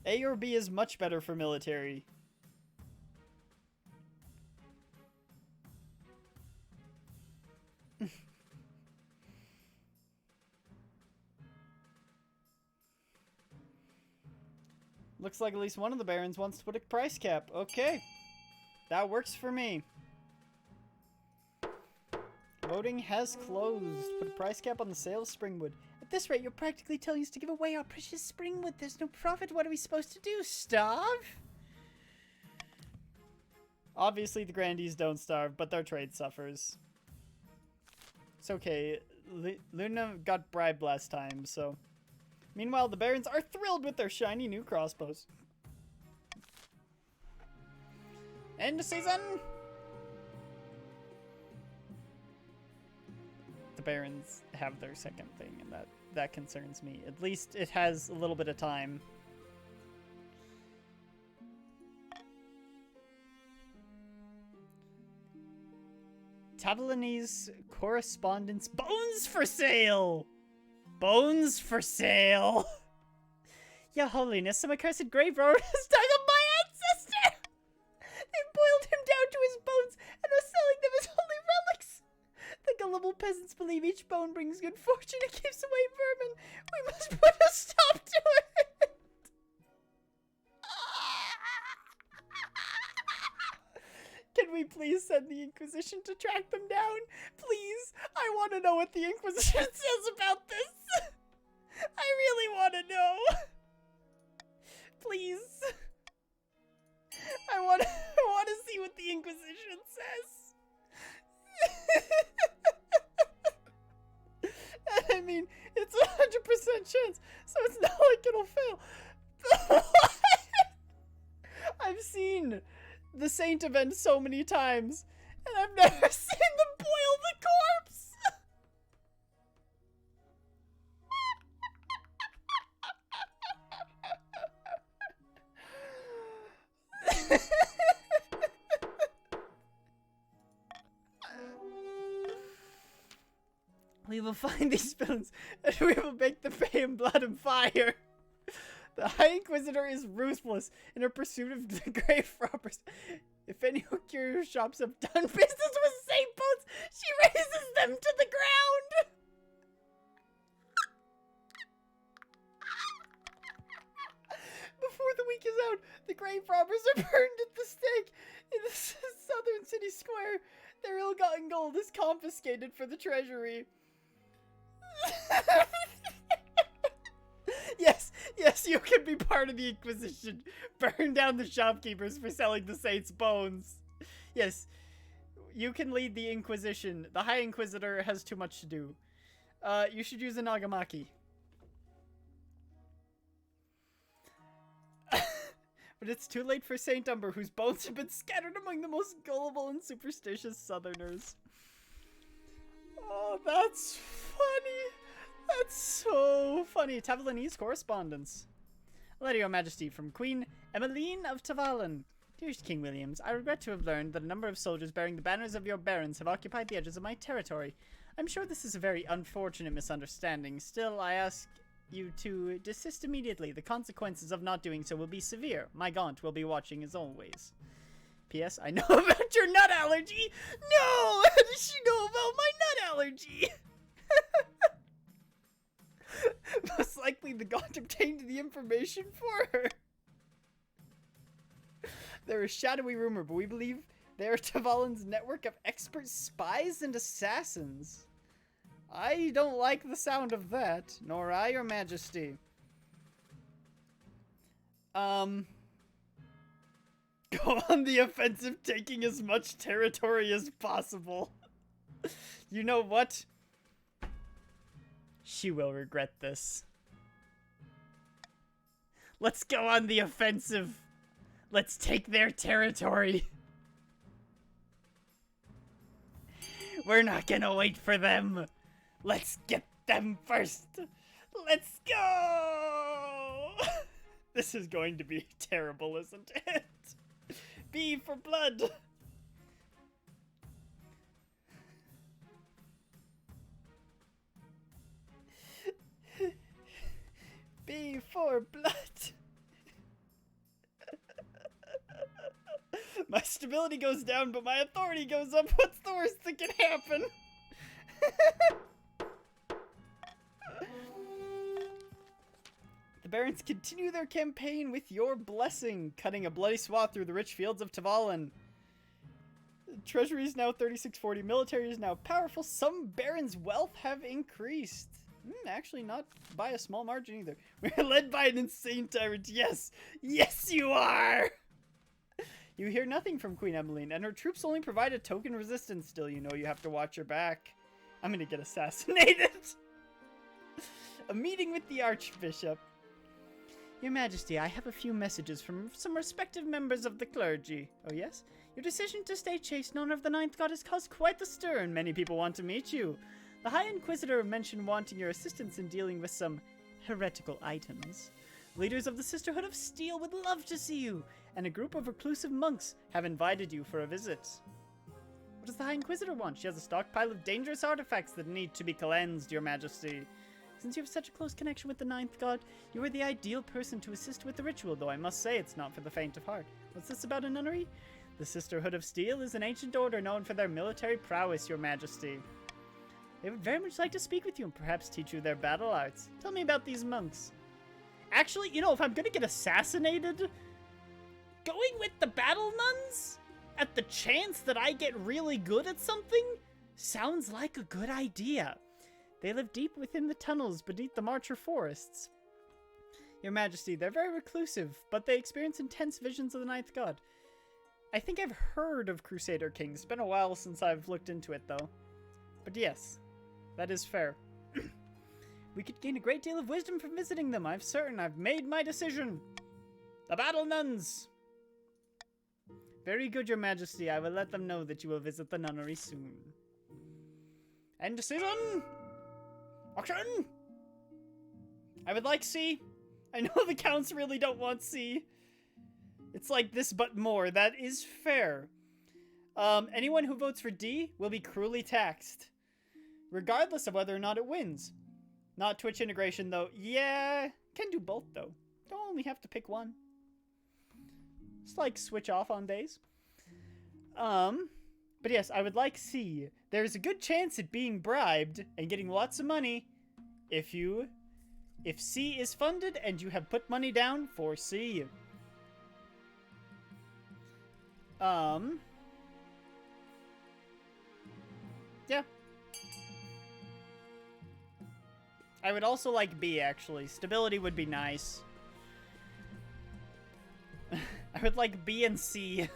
A or B is much better for military. Looks like at least one of the barons wants to put a price cap. Okay. That works for me. Voting has closed. Put a price cap on the sale of Springwood. At this rate, you're practically telling us to give away our precious Springwood. There's no profit. What are we supposed to do? Starve? Obviously, the Grandees don't starve, but their trade suffers. It's okay. Luna got bribed last time, so... Meanwhile, the barons are thrilled with their shiny new crossbows. End of season! The barons have their second thing, and that concerns me. At least it has a little bit of time. Tavalanese correspondence bones for sale! Bones for sale! Your Holiness, some accursed grave robber has dug up my ancestor! They boiled him down to his bones and are selling them as holy relics! The gullible peasants believe each bone brings good fortune and keeps away vermin. We must put a stop to it! Can we please send the Inquisition to track them down? Please! I want to know what the Inquisition says about this! I really want to know! Please! I want to see what the Inquisition says! I mean, it's 100% chance, so it's not like it'll fail. I've seen the Saint event so many times, and I've never seen them boil the corpse! We will find these bones, and we will make them pay in blood and fire. The High Inquisitor is ruthless in her pursuit of the grave robbers. If any curio shops have done business with Saint Bones, she razes them to the ground. Before the week is out, the grave robbers are burned at the stake in the southern city square. Their ill-gotten gold is confiscated for the treasury. Yes, you can be part of the Inquisition. Burn down the shopkeepers for selling the Saint's bones. Yes, you can lead the Inquisition. The High Inquisitor has too much to do. You should use a Nagamaki. But it's too late for Saint Umber, whose bones have been scattered among the most gullible and superstitious Southerners. Oh, that's funny. That's so funny. Tavalanese correspondence. A letter, Your Majesty, from Queen Emmeline of Tavalan. Dearest King Williams, I regret to have learned that a number of soldiers bearing the banners of your barons have occupied the edges of my territory. I'm sure this is a very unfortunate misunderstanding. Still, I ask you to desist immediately. The consequences of not doing so will be severe. My Gaunt will be watching as always. P.S. I know about your nut allergy! No! How does she know about my nut allergy? Most likely the Gaunt obtained the information for her. There is shadowy rumor, but we believe they are Tavalan's network of expert spies and assassins. I don't like the sound of that, nor I, your majesty. Go on the offensive, taking as much territory as possible. You know what? She will regret this. Let's go on the offensive. Let's take their territory. We're not gonna wait for them. Let's get them first. Let's go. This is going to be terrible, isn't it? B for blood. B for blood. My stability goes down, but my authority goes up. What's the worst that can happen? The barons continue their campaign with your blessing, cutting a bloody swath through the rich fields of Tavalin. Treasury is now 3640. Military is now powerful. Some barons' wealth have increased. Actually, not by a small margin either. We're led by an insane tyrant. Yes. Yes, you are! You hear nothing from Queen Emmeline, and her troops only provide a token resistance. Still, you know you have to watch your back. I'm gonna get assassinated. A meeting with the Archbishop. Your Majesty, I have a few messages from some respective members of the clergy. Oh yes? Your decision to stay chaste in honor of the Ninth God has caused quite the stir, and many people want to meet you. The High Inquisitor mentioned wanting your assistance in dealing with some heretical items. Leaders of the Sisterhood of Steel would love to see you, and a group of reclusive monks have invited you for a visit. What does the High Inquisitor want? She has a stockpile of dangerous artifacts that need to be cleansed, Your Majesty. Since you have such a close connection with the Ninth God, you are the ideal person to assist with the ritual, though I must say it's not for the faint of heart. What's this about a nunnery? The Sisterhood of Steel is an ancient order known for their military prowess, Your Majesty. They would very much like to speak with you and perhaps teach you their battle arts. Tell me about these monks. Actually, you know, if I'm gonna get assassinated, going with the battle nuns at the chance that I get really good at something sounds like a good idea. They live deep within the tunnels beneath the Marcher forests. Your Majesty, they're very reclusive, but they experience intense visions of the Ninth God. I think I've heard of Crusader Kings. It's been a while since I've looked into it, though. But yes, that is fair. We could gain a great deal of wisdom from visiting them. I'm certain I've made my decision. The battle nuns! Very good, Your Majesty. I will let them know that you will visit the nunnery soon. End decision! Action! I would like C. I know the counts really don't want C. It's like this but more. That is fair. Anyone who votes for D will be cruelly taxed, regardless of whether or not it wins. Not Twitch integration, though. Yeah, can do both, though. Don't only have to pick one. Just like switch off on days. But yes, I would like C. There's a good chance at being bribed and getting lots of money if C is funded and you have put money down for C. Yeah. I would also like B, actually. Stability would be nice. I would like B and C.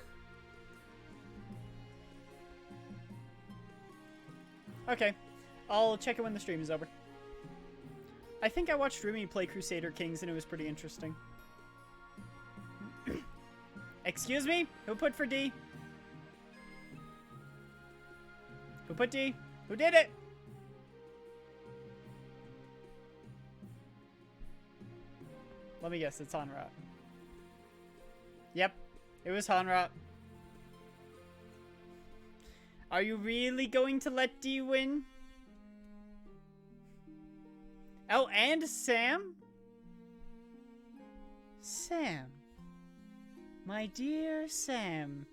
Okay. I'll check it when the stream is over. I think I watched Rumi play Crusader Kings and it was pretty interesting. Excuse me? Who put for D? Who put D? Who did it? Let me guess, it's Hanrat. Yep, it was Hanrat. Are you really going to let D win? Oh, and Sam? Sam. My dear Sam.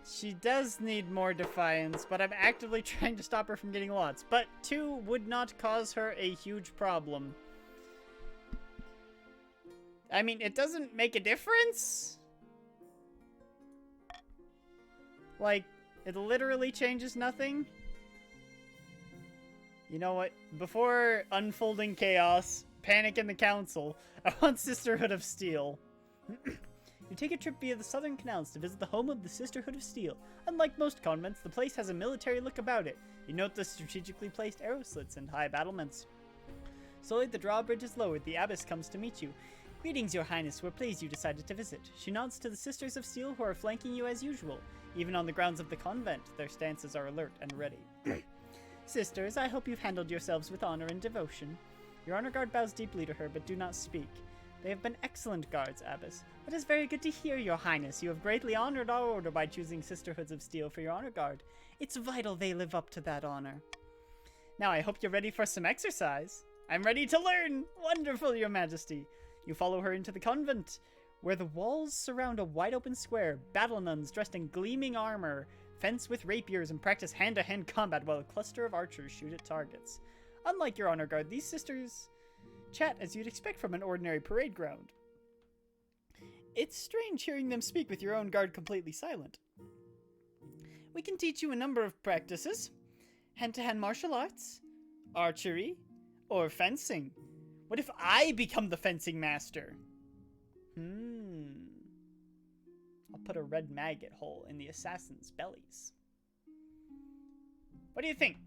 She does need more defiance, but I'm actively trying to stop her from getting lots. But 2 would not cause her a huge problem. I mean, it doesn't make a difference. Like, It literally changes nothing. You know what? Before unfolding chaos, panic in the council, I want Sisterhood of Steel. You take a trip via the Southern Canals to visit the home of the Sisterhood of Steel. Unlike most convents, the place has a military look about it. You note the strategically placed arrow slits and high battlements. Slowly, the drawbridge is lowered. The abbess comes to meet you. Greetings, your highness. We're pleased you decided to visit. She nods to the Sisters of Steel, who are flanking you as usual. Even on the grounds of the convent, their stances are alert and ready. Sisters, I hope you've handled yourselves with honor and devotion. Your honor guard bows deeply to her, but do not speak. They have been excellent guards, Abbess. That is very good to hear, your highness. You have greatly honored our order by choosing Sisterhoods of Steel for your honor guard. It's vital they live up to that honor. Now, I hope you're ready for some exercise. I'm ready to learn! Wonderful, your majesty. You follow her into the convent, where the walls surround a wide-open square. Battle nuns dressed in gleaming armor fence with rapiers and practice hand-to-hand combat while a cluster of archers shoot at targets. Unlike your honor guard, these sisters chat as you'd expect from an ordinary parade ground. It's strange hearing them speak with your own guard completely silent. We can teach you a number of practices. Hand-to-hand martial arts, archery, or fencing. What if I become the fencing master? I'll put a red maggot hole in the assassins' bellies. What do you think?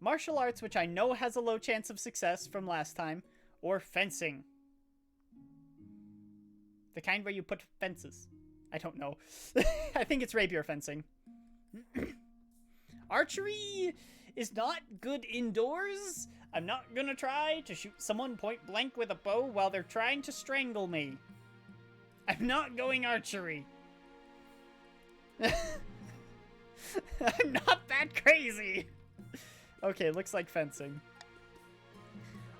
Martial arts, which I know has a low chance of success from last time, or fencing? The kind where you put fences. I don't know. I think it's rapier fencing. Archery is not good indoors. I'm not gonna try to shoot someone point blank with a bow while they're trying to strangle me. I'm not going archery. I'm not that crazy. Okay, looks like fencing.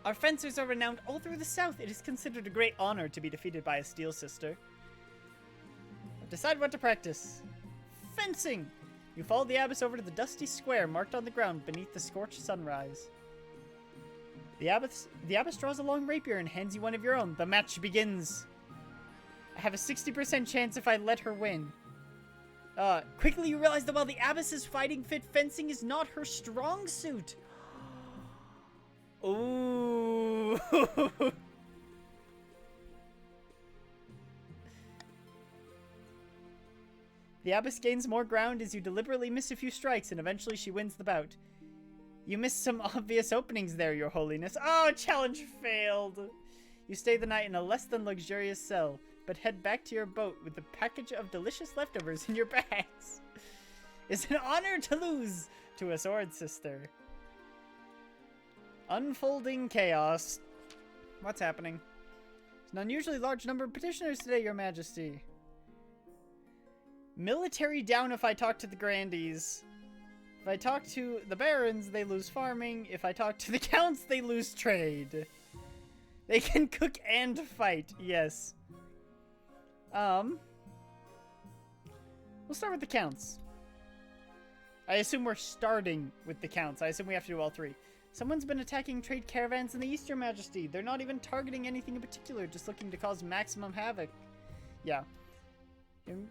Our fencers are renowned all through the south. It is considered a great honor to be defeated by a steel sister. Decide what to practice. Fencing! You follow the abbess over to the dusty square marked on the ground beneath the scorched sunrise. The abbess draws a long rapier and hands you one of your own. The match begins. I have a 60% chance if I let her win. Quickly you realize that while the abbess is fighting fit, fencing is not her strong suit. Ooh. The abbess gains more ground as you deliberately miss a few strikes, and eventually she wins the bout. You missed some obvious openings there, your holiness. Oh, challenge failed. You stay the night in a less than luxurious cell, but head back to your boat with a package of delicious leftovers in your bags. It's an honor to lose to a sword sister. Unfolding chaos. What's happening? There's an unusually large number of petitioners today, your majesty. Military down if I talk to the grandees. If I talk to the barons, they lose farming. If I talk to the counts, they lose trade. They can cook and fight, yes. We'll start with the counts. I assume we're starting with the counts. I assume we have to do all three. Someone's been attacking trade caravans in the east, your majesty. They're not even targeting anything in particular, just looking to cause maximum havoc. Yeah.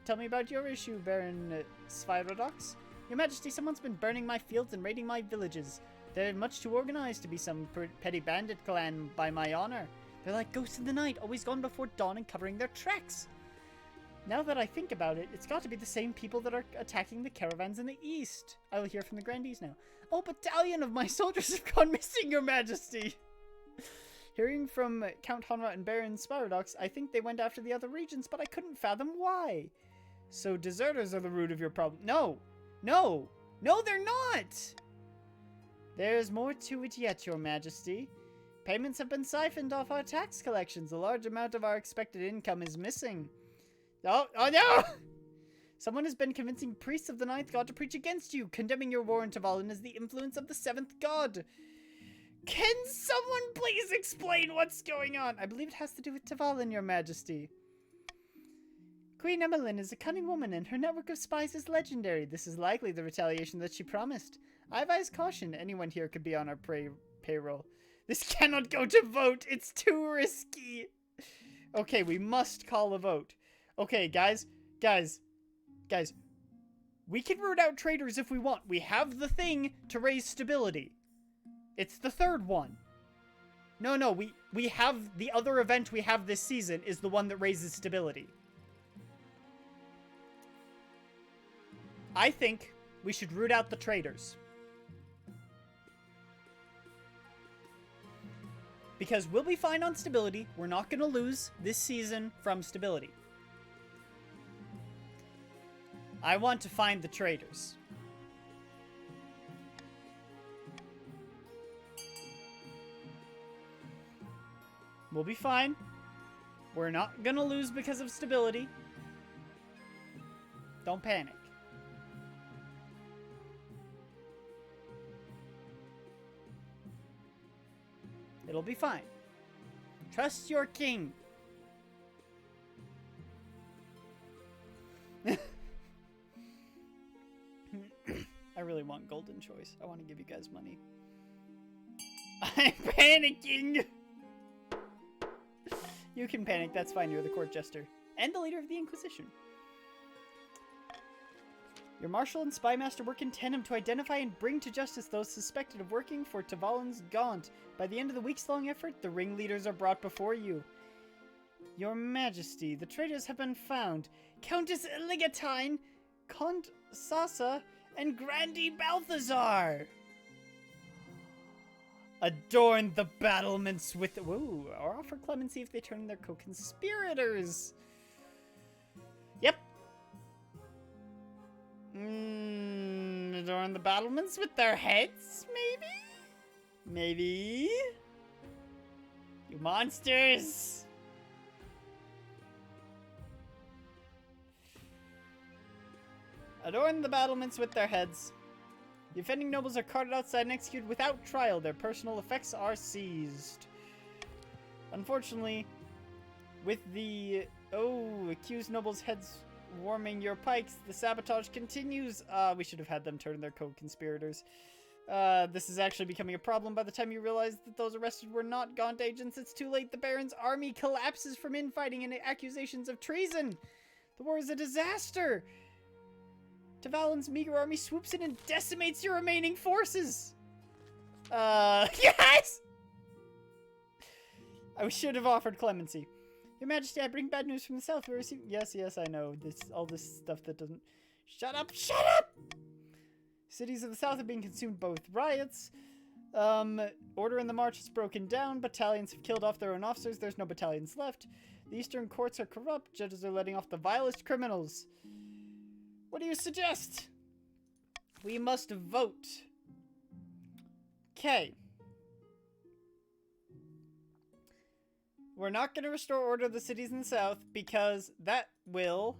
Tell me about your issue, Baron Sphyrodox. Your majesty, someone's been burning my fields and raiding my villages. They're much too organized to be some petty bandit clan by my honor. They're like ghosts in the night, always gone before dawn and covering their tracks. Now that I think about it, it's got to be the same people that are attacking the caravans in the east. I will hear from the grandees now. Oh, battalion of my soldiers have gone missing, your majesty. Hearing from Count Honrat and Baron Spyrodox, I think they went after the other regions, but I couldn't fathom why. So deserters are the root of your problem. No, they're not. There's more to it yet, your majesty. Payments have been siphoned off our tax collections. A large amount of our expected income is missing. Oh no! Someone has been convincing priests of the ninth god to preach against you, condemning your war in Tavalin as the influence of the seventh god. Can someone please explain what's going on? I believe it has to do with Tavalin, your majesty. Queen Emmeline is a cunning woman, and her network of spies is legendary. This is likely the retaliation that she promised. I advise caution. Anyone here could be on our payroll. This cannot go to vote. It's too risky. Okay, we must call a vote. Okay, guys. We can root out traitors if we want. We have the thing to raise stability. It's the third one. No, we have the other event we have this season is the one that raises stability. I think we should root out the traitors. Because we'll be fine on stability. We're not going to lose this season from stability. I want to find the traitors. We'll be fine. We're not going to lose because of stability. Don't panic. It'll be fine. Trust your king. I really want golden choice. I want to give you guys money. I'm panicking! You can panic, that's fine. You're the court jester. And the leader of the Inquisition. Your marshal and spy master work in tandem to identify and bring to justice those suspected of working for Tavalen's Gaunt. By the end of the week's-long effort, the ringleaders are brought before you. Your Majesty, the traitors have been found. Countess Ligatine, Count Sasa, and Grandee Balthazar! Adorn the battlements with... Woo, or offer clemency if they turn their co-conspirators. Yep. Adorn the battlements with their heads, maybe? Maybe? You monsters! Adorn the battlements with their heads. The offending nobles are carted outside and executed without trial. Their personal effects are seized. Unfortunately, with the... accused nobles' heads warming your pikes, the sabotage continues. We should have had them turn their co-conspirators. This is actually becoming a problem. By the time you realize that those arrested were not Gaunt agents, it's too late. The Baron's army collapses from infighting and accusations of treason. The war is a disaster. Tavalen's meager army swoops in and decimates your remaining forces. Yes! I should have offered clemency. Your Majesty, I bring bad news from the south. We receive... Yes, I know. All this stuff that doesn't... Shut up! Shut up! Cities of the south are being consumed by both riots. Order in the march is broken down. Battalions have killed off their own officers. There's no battalions left. The eastern courts are corrupt. Judges are letting off the vilest criminals. What do you suggest? We must vote. Okay. We're not going to restore order to the cities in the south because that will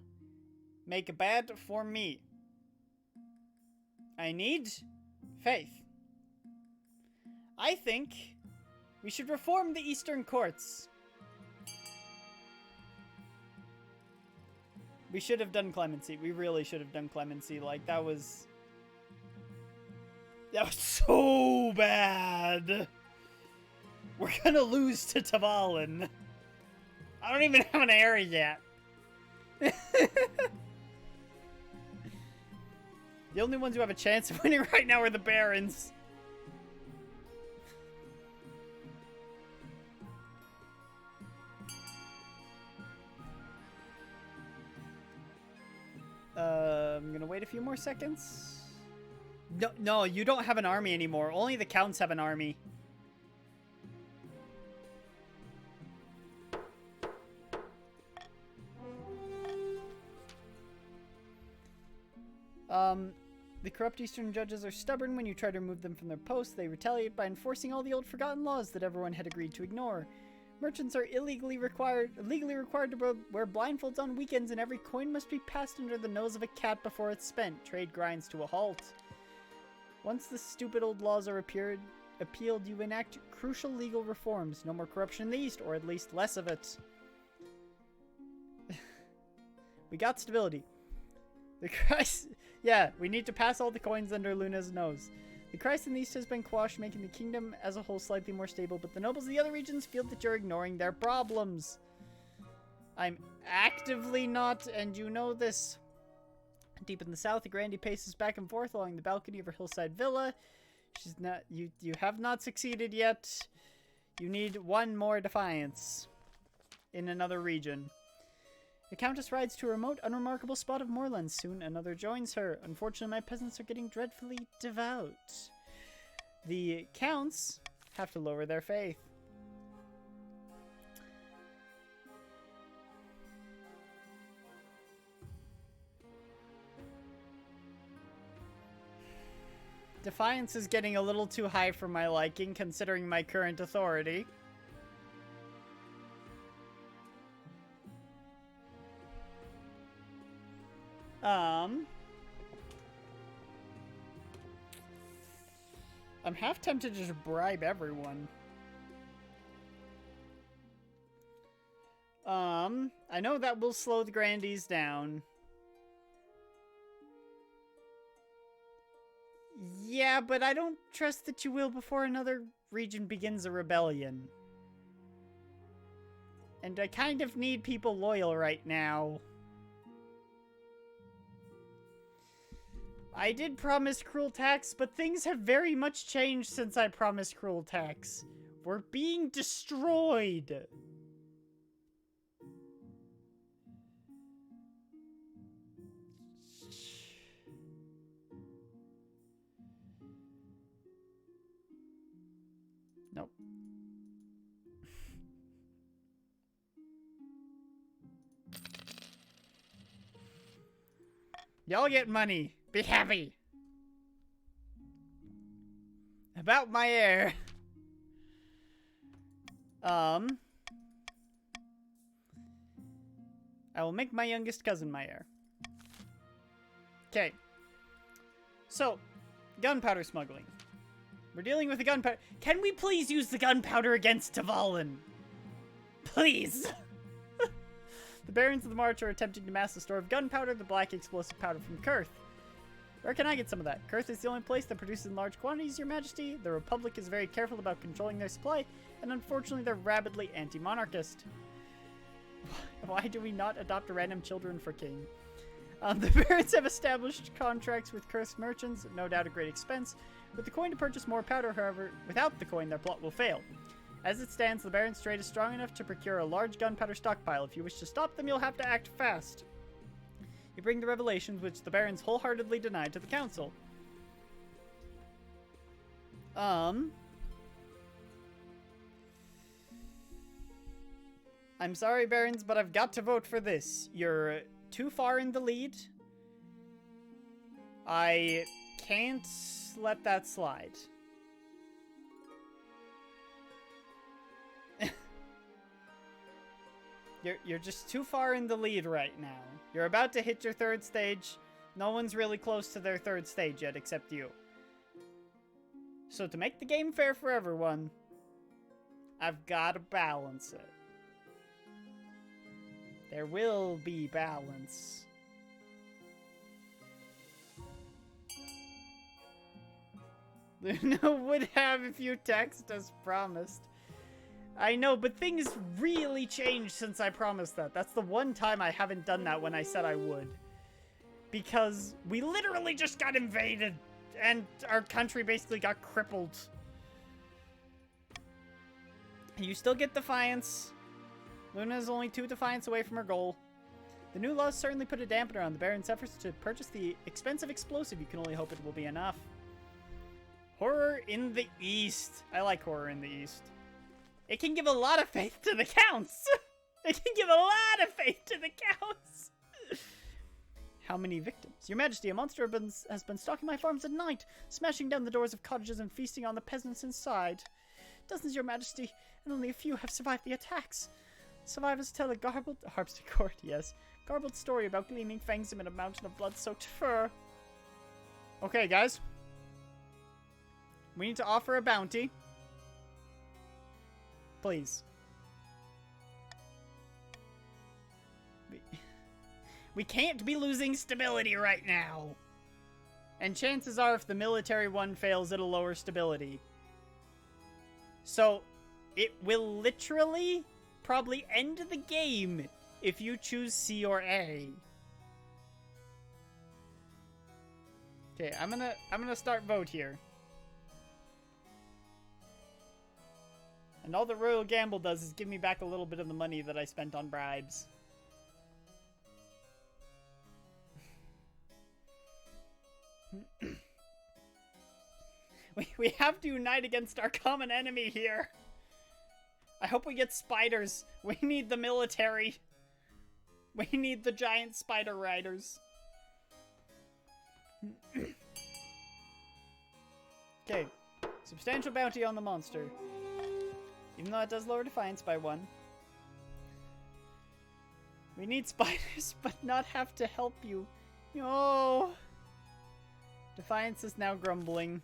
make bad for me. I need faith. I think we should reform the eastern courts. We should have done clemency. We really should have done clemency. Like, that was so bad. We're gonna lose to Tavalen. I don't even have an area yet. The only ones who have a chance of winning right now are the Barons. I'm gonna wait a few more seconds. No, you don't have an army anymore. Only the counts have an army. The corrupt eastern judges are stubborn. When you try to remove them from their posts, they retaliate by enforcing all the old forgotten laws that everyone had agreed to ignore. Merchants are legally required to wear blindfolds on weekends, and every coin must be passed under the nose of a cat before it's spent. Trade grinds to a halt. Once the stupid old laws are appealed, you enact crucial legal reforms. No more corruption in the East, or at least less of it. We got stability. Yeah, we need to pass all the coins under Luna's nose. The crisis in the East has been quashed, making the kingdom as a whole slightly more stable, but the nobles of the other regions feel that you're ignoring their problems. I'm actively not, and you know this. Deep in the south, the Grandee paces back and forth along the balcony of her hillside villa. She's not... You have not succeeded yet. You need one more defiance in another region. The Countess rides to a remote, unremarkable spot of moorland. Soon another joins her. Unfortunately, my peasants are getting dreadfully devout. The Counts have to lower their faith. Defiance is getting a little too high for my liking, considering my current authority. I'm half tempted to just bribe everyone. I know that will slow the Grandees down. Yeah, but I don't trust that you will before another region begins a rebellion. And I kind of need people loyal right now. I did promise cruel tax, but things have very much changed since I promised cruel tax. We're being destroyed. Nope. Y'all get money. Be happy. About my heir. I will make my youngest cousin my heir. Okay. So, gunpowder smuggling. We're dealing with the gunpowder. Can we please use the gunpowder against Tavalin? Please. The barons of the March are attempting to mass a store of gunpowder, the black explosive powder from Kurth. Where can I get some of that? Kurth is the only place that produces in large quantities, Your Majesty. The Republic is very careful about controlling their supply, and unfortunately they're rabidly anti-monarchist. Why do we not adopt random children for king? The barons have established contracts with Kurth's merchants, no doubt at great expense. With the coin to purchase more powder, however, without the coin, their plot will fail. As it stands, the barons' trade is strong enough to procure a large gunpowder stockpile. If you wish to stop them, you'll have to act fast. You bring the revelations, which the barons wholeheartedly denied to the council. I'm sorry, barons, but I've got to vote for this. You're too far in the lead. I can't let that slide. You're just too far in the lead right now. You're about to hit your third stage. No one's really close to their third stage yet except you. So to make the game fair for everyone, I've got to balance it. There will be balance. No would have if you text as promised. I know, but things really changed since I promised that. That's the one time I haven't done that when I said I would. Because we literally just got invaded, and our country basically got crippled. You still get Defiance. Luna is only 2 Defiance away from her goal. The new laws certainly put a dampener on the Baron's efforts to purchase the expensive explosive. You can only hope it will be enough. Horror in the East. I like Horror in the East. It can give a lot of faith to the Counts. It can give a lot of faith to the Counts. How many victims? Your Majesty, a monster has been stalking my farms at night, smashing down the doors of cottages and feasting on the peasants inside. Dozens, Your Majesty, and only a few have survived the attacks. Survivors tell a garbled... harpsichord, yes. Garbled story about gleaming fangs amid a mountain of blood-soaked fur. Okay, guys. We need to offer a bounty. Please. We can't be losing stability right now. And chances are if the military one fails, it'll lower stability. So, it will literally probably end the game if you choose C or A. Okay, I'm gonna start vote here. And all the Royal Gamble does is give me back a little bit of the money that I spent on bribes. We have to unite against our common enemy here. I hope we get spiders. We need the military. We need the giant spider riders. Okay. Substantial bounty on the monster. Even though it does lower defiance by 1. We need spiders, but not have to help you. No. Defiance is now grumbling.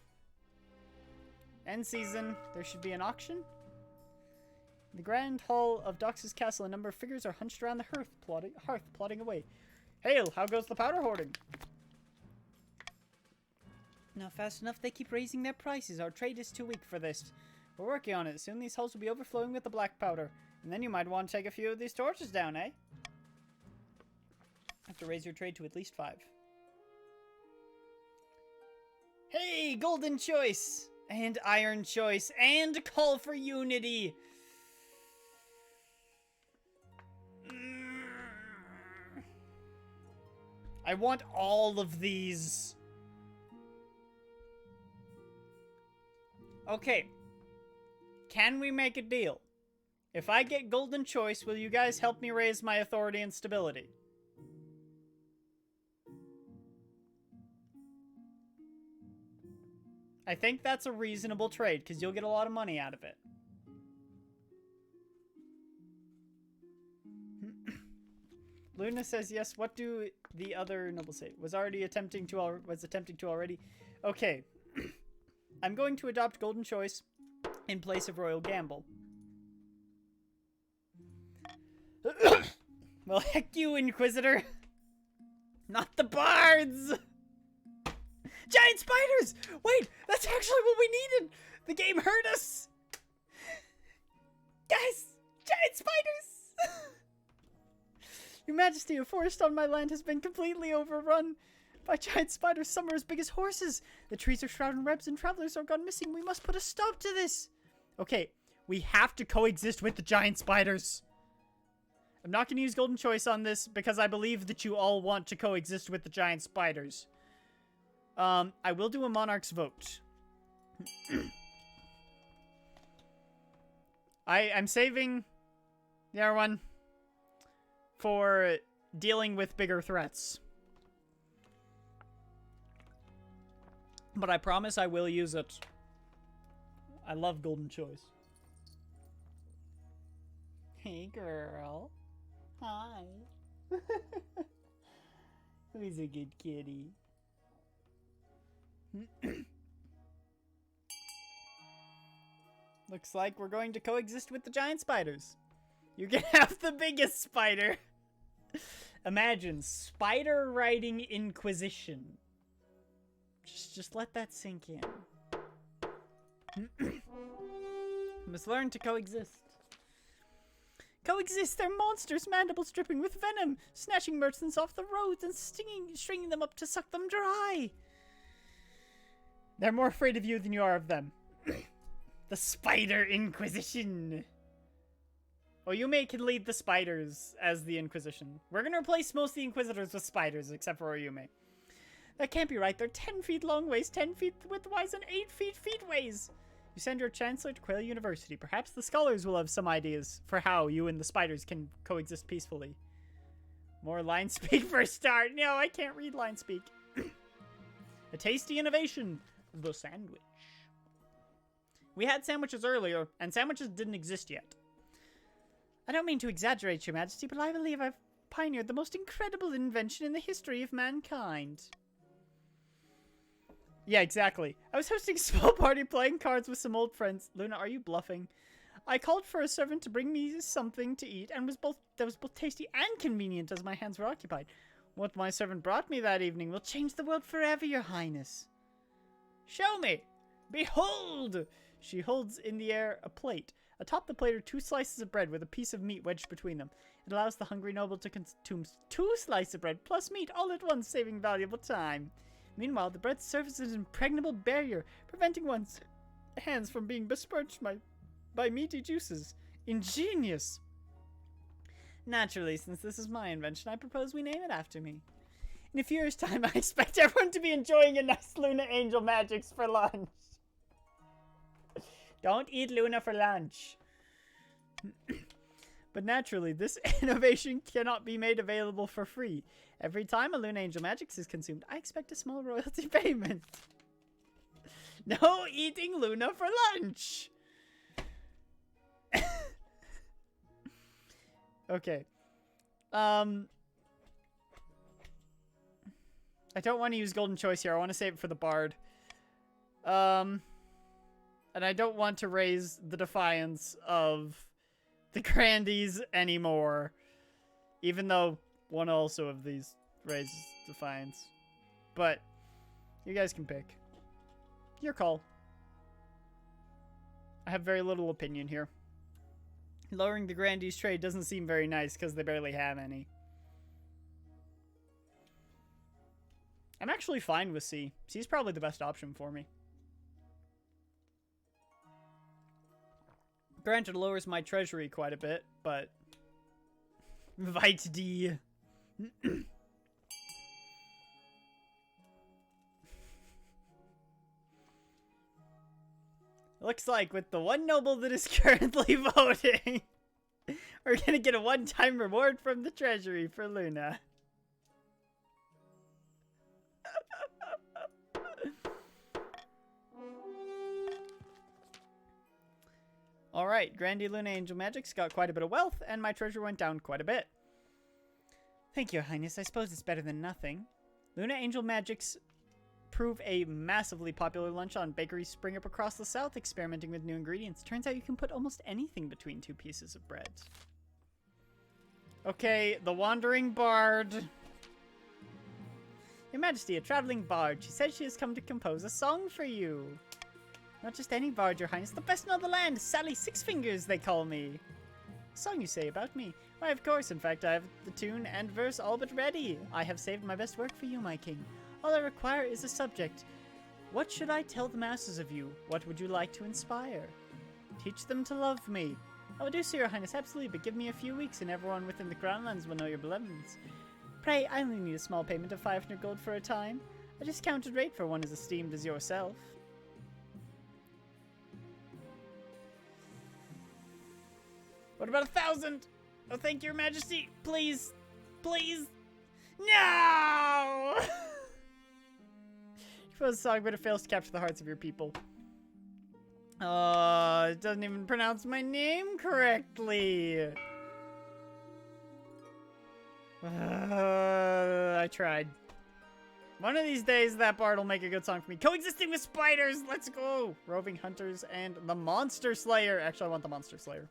End season. There should be an auction. In the grand hall of Dox's castle, a number of figures are hunched around the hearth, plotting away. Hail! How goes the powder hoarding? Not fast enough. They keep raising their prices. Our trade is too weak for this. We're working on it. Soon these hulls will be overflowing with the black powder. And then you might want to take a few of these torches down, eh? Have to raise your trade to at least 5. Hey! Golden choice! And iron choice! And call for unity! I want all of these. Okay. Can we make a deal? If I get golden choice, will you guys help me raise my authority and stability? I think that's a reasonable trade, because you'll get a lot of money out of it. Luna says yes. What do the other nobles say? Was attempting to already. Okay. I'm going to adopt golden choice in place of royal gamble. Well, heck you, Inquisitor. Not the bards. Giant spiders! Wait, that's actually what we needed. The game hurt us. Guys, giant spiders. Your Majesty, a forest on my land has been completely overrun by giant spiders. Some are as big as horses. The trees are shrouded in webs and travelers are gone missing. We must put a stop to this. Okay, we have to coexist with the giant spiders. I'm not going to use golden choice on this because I believe that you all want to coexist with the giant spiders. I will do a monarch's vote. I'm saving the other one for dealing with bigger threats. But I promise I will use it. I love golden choice. Hey, girl. Hi. Who's a good kitty? Looks like we're going to coexist with the giant spiders. You can have the biggest spider. Imagine spider riding Inquisition. Just let that sink in. Must learn to coexist. Coexist, they're monsters, mandibles dripping with venom, snatching merchants off the roads and stringing them up to suck them dry. They're more afraid of you than you are of them. The Spider Inquisition. Oyume can lead the spiders as the Inquisition. We're gonna replace most of the Inquisitors with spiders, except for Oyume. That can't be right. They're 10 feet long ways, 10 feet widthwise, and 8 feet feetways. You send your Chancellor to Quail University. Perhaps the scholars will have some ideas for how you and the spiders can coexist peacefully. More line speak for a start. No, I can't read line speak. A tasty innovation. The sandwich. We had sandwiches earlier, and sandwiches didn't exist yet. I don't mean to exaggerate, Your Majesty, but I believe I've pioneered the most incredible invention in the history of mankind. Yeah, exactly. I was hosting a small party playing cards with some old friends. Luna, are you bluffing? I called for a servant to bring me something to eat, and that was both tasty and convenient as my hands were occupied. What my servant brought me that evening will change the world forever, Your Highness. Show me! Behold! She holds in the air a plate. Atop the plate are 2 slices of bread with a piece of meat wedged between them. It allows the hungry noble to consume 2 slices of bread plus meat all at once, saving valuable time. Meanwhile, the bread serves as an impregnable barrier, preventing one's hands from being besmirched by meaty juices. Ingenious! Naturally, since this is my invention, I propose we name it after me. In a few years' time, I expect everyone to be enjoying a nice Luna Angel Magics for lunch. Don't eat Luna for lunch. But naturally, this innovation cannot be made available for free. Every time a Luna Angel Magics is consumed, I expect a small royalty payment. No eating Luna for lunch! Okay. I don't want to use Golden Choice here. I want to save it for the Bard. And I don't want to raise the defiance of the Grandies anymore. Even though one also of these raises defiance. But you guys can pick. Your call. I have very little opinion here. Lowering the Grandies trade doesn't seem very nice because they barely have any. I'm actually fine with C. C's probably the best option for me. Granted, it lowers my treasury quite a bit, but... Vite D. Looks like with the one noble that is currently voting, we're gonna get a one-time reward from the treasury for Luna. Alright, Grandi Luna Angel Magics got quite a bit of wealth, and my treasure went down quite a bit. Thank you, Your Highness. I suppose it's better than nothing. Luna Angel Magics prove a massively popular lunch on bakeries spring up across the south, experimenting with new ingredients. Turns out you can put almost anything between two pieces of bread. Okay, the Wandering Bard. Your Majesty, a traveling bard. She says she has come to compose a song for you. Not just any bard, Your Highness. The best in all the land. Sally Six Fingers, they call me. A song you say about me? Why, of course. In fact, I have the tune and verse all but ready. I have saved my best work for you, my king. All I require is a subject. What should I tell the masses of you? What would you like to inspire? Teach them to love me. I will do so, Your Highness, absolutely, but give me a few weeks and everyone within the Crownlands will know your benevolence. Pray, I only need a small payment of 500 gold for a time. A discounted rate for one as esteemed as yourself. What about 1,000? Oh, thank you, Your Majesty. Please. Please. No! You compose a song, but it fails to capture the hearts of your people. It doesn't even pronounce my name correctly. I tried. One of these days, that bard will make a good song for me. Coexisting with spiders! Let's go! Roving hunters and the Monster Slayer. Actually, I want the Monster Slayer.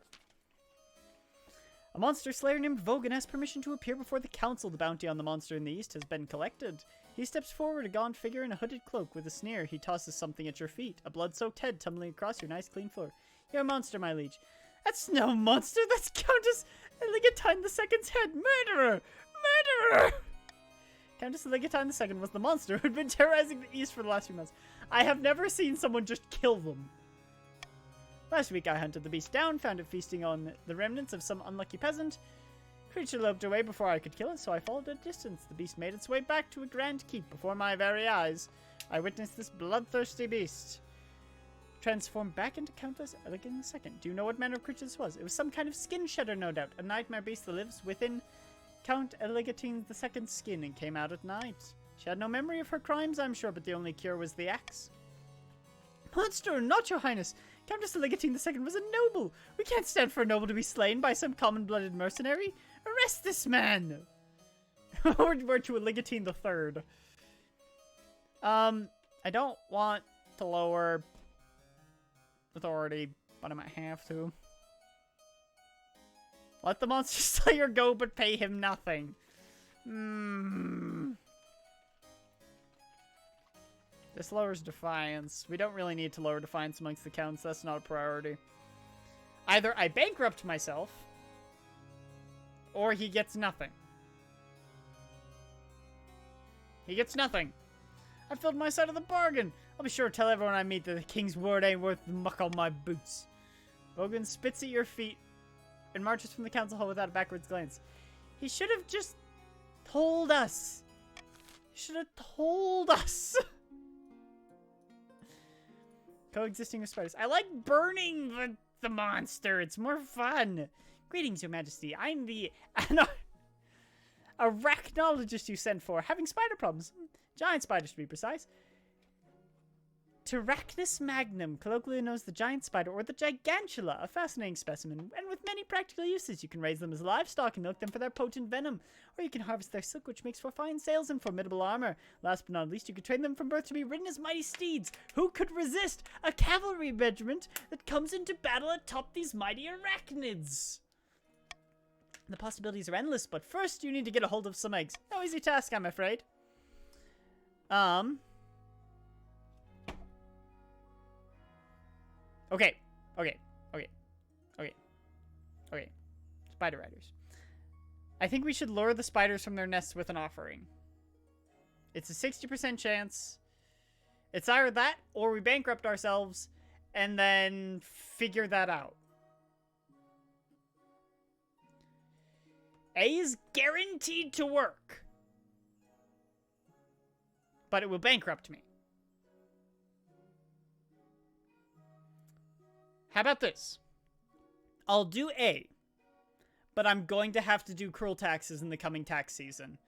A monster slayer named Vogan has permission to appear before the council. The bounty on the monster in the east has been collected. He steps forward, a gaunt figure in a hooded cloak. With a sneer, he tosses something at your feet. A blood-soaked head tumbling across your nice clean floor. You're a monster, my liege. That's no monster. That's Countess Ligatine II's head. Murderer! Murderer! Countess Ligatine II was the monster who had been terrorizing the east for the last few months. I have never seen someone just kill them. Last week I hunted the beast down, found it feasting on the remnants of some unlucky peasant. Creature loped away before I could kill it, so I followed at a distance. The beast made its way back to a grand keep before my very eyes. I witnessed this bloodthirsty beast transform back into Countess Elegant II. Do you know what manner of creature this was? It was some kind of skin shedder, no doubt. A nightmare beast that lives within Count Elegantine II's skin and came out at night. She had no memory of her crimes, I'm sure, but the only cure was the axe. Monster, not your highness! Countess Ligatine II was a noble! We can't stand for a noble to be slain by some common-blooded mercenary! Arrest this man! We're to a Ligatine III. I don't want to lower authority, but I might have to. Let the Monster Slayer go, but pay him nothing. This lowers Defiance. We don't really need to lower Defiance amongst the counts. That's not a priority. Either I bankrupt myself, or he gets nothing. He gets nothing. I filled my side of the bargain. I'll be sure to tell everyone I meet that the king's word ain't worth the muck on my boots. Bogan spits at your feet and marches from the council hall without a backwards glance. He should have just told us. He should have told us. Coexisting with spiders. I like burning the monster. It's more fun. Greetings, Your Majesty. I'm the arachnologist you sent for, having spider problems. Giant spiders, to be precise. Pterachnus magnum, colloquially known as the giant spider or the gigantula, a fascinating specimen, and with many practical uses. You can raise them as livestock and milk them for their potent venom, or you can harvest their silk, which makes for fine sails and formidable armor. Last but not least, you could train them from birth to be ridden as mighty steeds. Who could resist a cavalry regiment that comes into battle atop these mighty arachnids? The possibilities are endless, but first you need to get a hold of some eggs. No easy task, I'm afraid. Okay. Spider riders. I think we should lure the spiders from their nests with an offering. It's a 60% chance. It's either that, or we bankrupt ourselves, and then figure that out. A is guaranteed to work. But it will bankrupt me. How about this? I'll do A, but I'm going to have to do cruel taxes in the coming tax season.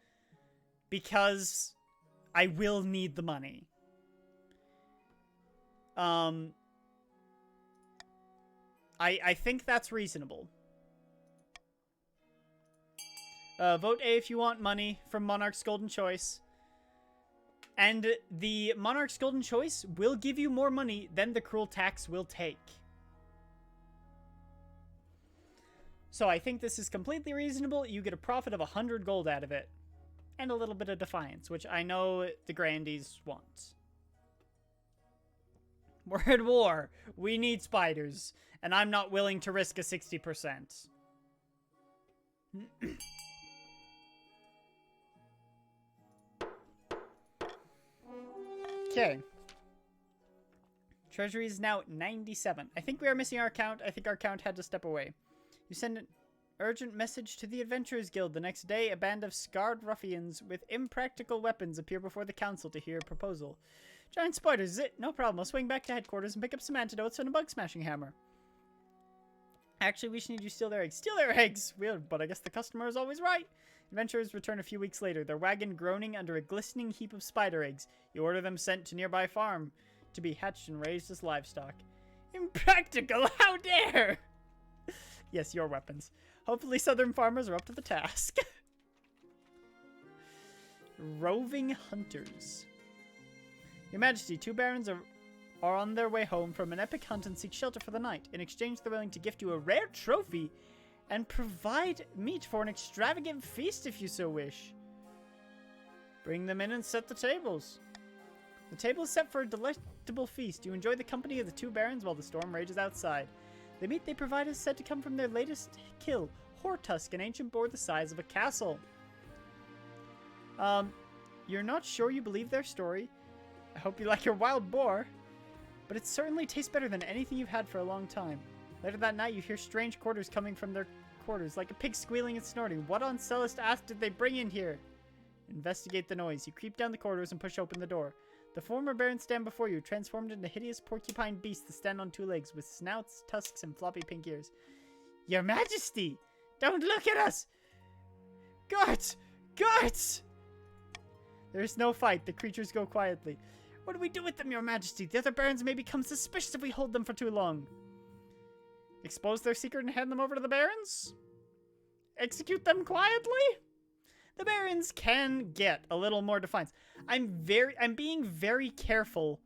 Because I will need the money. I think that's reasonable. Vote A if you want money from Monarch's Golden Choice. And the Monarch's Golden Choice will give you more money than the cruel tax will take. So I think this is completely reasonable. You get a profit of 100 gold out of it. And a little bit of defiance, which I know the Grandies want. We're at war. We need spiders. And I'm not willing to risk a 60%. Okay. Treasury is now 97. I think we are missing our count. I think our count had to step away. You send an urgent message to the Adventurers Guild. The next day, a band of scarred ruffians with impractical weapons appear before the council to hear a proposal. Giant spiders, is it? No problem. I'll swing back to headquarters and pick up some antidotes and a bug-smashing hammer. Actually, we should need you to steal their eggs. Steal their eggs! Weird, but I guess the customer is always right. Adventurers return a few weeks later, their wagon groaning under a glistening heap of spider eggs. You order them sent to nearby farm to be hatched and raised as livestock. Impractical! How dare! Yes, your weapons. Hopefully southern farmers are up to the task. Roving hunters. Your Majesty, two barons are on their way home from an epic hunt and seek shelter for the night. In exchange, they're willing to gift you a rare trophy and provide meat for an extravagant feast if you so wish. Bring them in and set the tables. The table is set for a delectable feast. You enjoy the company of the two barons while the storm rages outside. The meat they provide is said to come from their latest kill, Hortusk, an ancient boar the size of a castle. You're not sure you believe their story. I hope you like your wild boar. But it certainly tastes better than anything you've had for a long time. Later that night, you hear strange quarters coming from their quarters, like a pig squealing and snorting. What on Celeste Ath did they bring in here? Investigate the noise. You creep down the corridors and push open the door. The former barons stand before you, transformed into hideous porcupine beasts that stand on two legs, with snouts, tusks, and floppy pink ears. Your Majesty! Don't look at us! Guards! Guards! There's no fight. The creatures go quietly. What do we do with them, Your Majesty? The other barons may become suspicious if we hold them for too long. Expose their secret and hand them over to the barons? Execute them quietly? The barons can get a little more defiance. I'm being very careful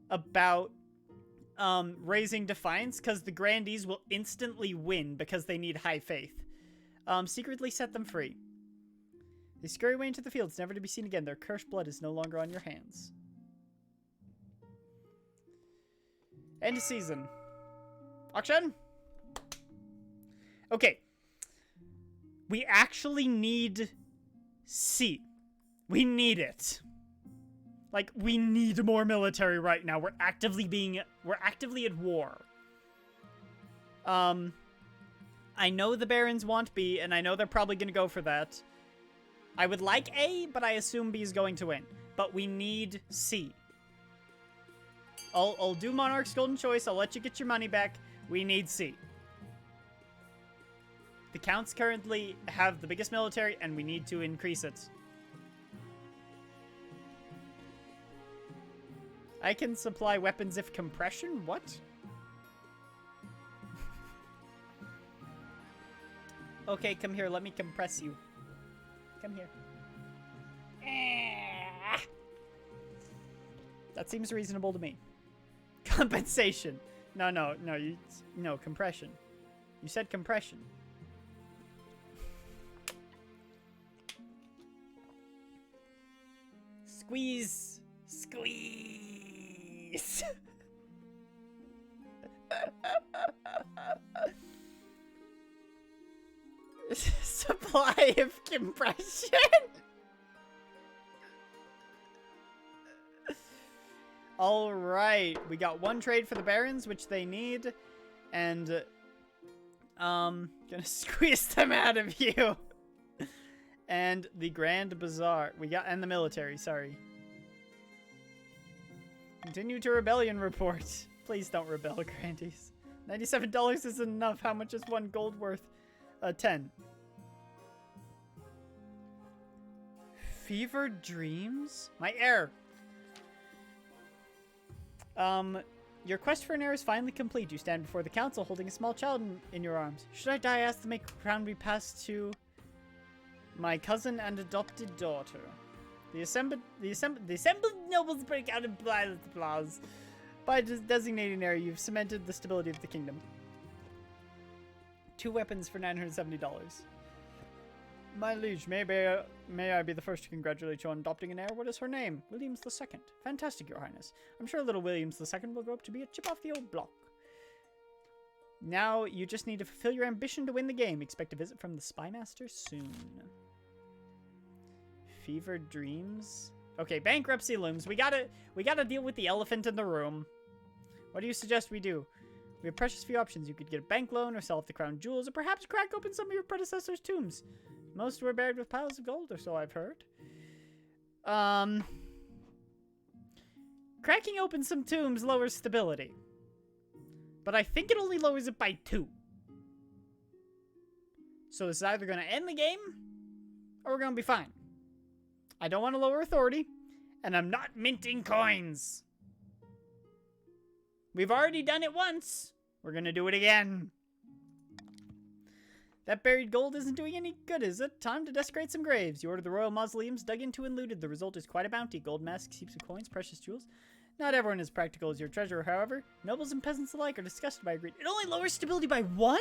about raising defiance, because the Grandies will instantly win because they need high faith. Secretly set them free. They scurry away into the fields, never to be seen again. Their cursed blood is no longer on your hands. End of season. Auction? Okay. We actually need C. We need it. Like, we need more military right now. We're actively at war. I know the Barons want B, and I know they're probably gonna go for that. I would like A, but I assume B is going to win. But we need C. I'll do Monarch's Golden Choice. I'll let you get your money back. We need C. The Counts currently have the biggest military, and we need to increase it. I can supply weapons if compression? What? Okay, come here. Let me compress you. Come here. That seems reasonable to me. Compensation. No, compression. You said compression. Squeeze. Squeeze. Supply of compression. All right, we got one trade for the Barons, which they need, and gonna squeeze them out of you. And the Grand Bazaar, and the military. Sorry. Continue to rebellion report. Please don't rebel, Grandies. $97 isn't enough. How much is one gold worth? 10. Fevered dreams? My heir. Your quest for an heir is finally complete. You stand before the council holding a small child in your arms. Should I die, ask to make a crown be passed to my cousin and adopted daughter. The assembled nobles break out in violent applause. By designating heir, you've cemented the stability of the kingdom. 2 weapons for $970. My liege, may I be the first to congratulate you on adopting an heir? What is her name? Williams II. Fantastic, your highness. I'm sure little Williams II will grow up to be a chip off the old block. Now, you just need to fulfill your ambition to win the game. Expect a visit from the Spymaster soon. Fevered dreams? Okay, bankruptcy looms. We gotta deal with the elephant in the room. What do you suggest we do? We have precious few options. You could get a bank loan or sell off the crown jewels or perhaps crack open some of your predecessors' tombs. Most were buried with piles of gold, or so I've heard. Cracking open some tombs lowers stability. But I think it only lowers it by 2. So this is either going to end the game, or we're going to be fine. I don't want to lower authority, and I'm not minting coins. We've already done it once. We're going to do it again. That buried gold isn't doing any good, is it? Time to desecrate some graves. You order the royal mausoleums dug into and looted. The result is quite a bounty. Gold masks, heaps of coins, precious jewels. Not everyone is practical as your treasurer, however. Nobles and peasants alike are disgusted by greed. It only lowers stability by 1?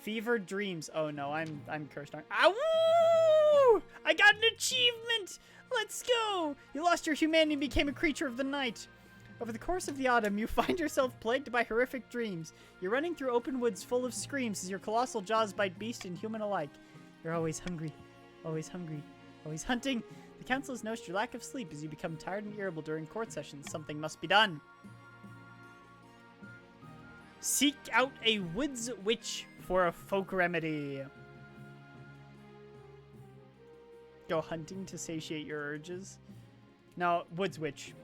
Fevered dreams. Oh no, I'm cursed. Ow! I got an achievement! Let's go! You lost your humanity and became a creature of the night. Over the course of the autumn, you find yourself plagued by horrific dreams. You're running through open woods full of screams as your colossal jaws bite beast and human alike. You're always hungry, always hunting. The council has noticed your lack of sleep as you become tired and irritable during court sessions. Something must be done. Seek out a woods witch for a folk remedy. Go hunting to satiate your urges. No, woods witch.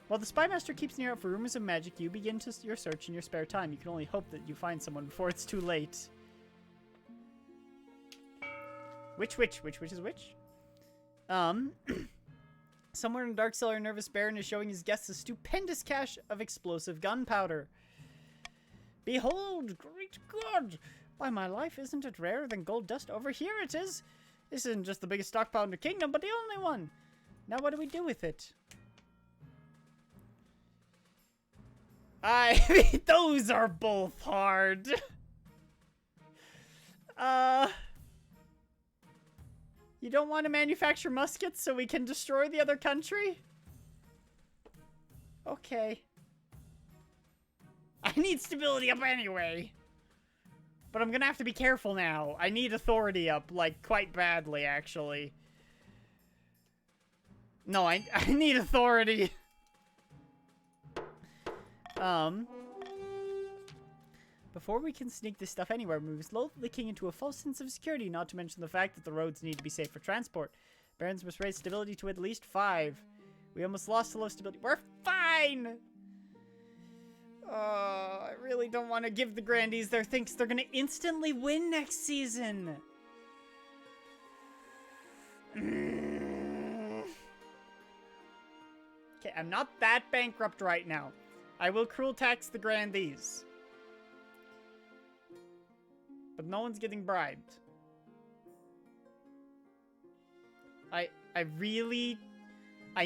While the Spymaster keeps an ear out for rumors of magic, you begin your search in your spare time. You can only hope that you find someone before it's too late. Which is which? Somewhere in a dark cellar, a nervous baron is showing his guests a stupendous cache of explosive gunpowder. Behold, great God! By my life, isn't it rarer than gold dust? Over here it is! This isn't just the biggest stockpile in the kingdom, but the only one! Now what do we do with it? I mean, those are both hard. You don't want to manufacture muskets so we can destroy the other country? Okay. I need stability up anyway. But I'm gonna have to be careful now. I need authority up, like, quite badly, actually. No, I need authority. Before we can sneak this stuff anywhere, we must lull the king into a false sense of security, not to mention the fact that the roads need to be safe for transport. Barons must raise stability to at least 5. We almost lost to low stability. We're fine! I really don't want to give the Grandies their thinks they're gonna instantly win next season. Okay, I'm not that bankrupt right now. I will cruel tax the Grandies. But no one's getting bribed. I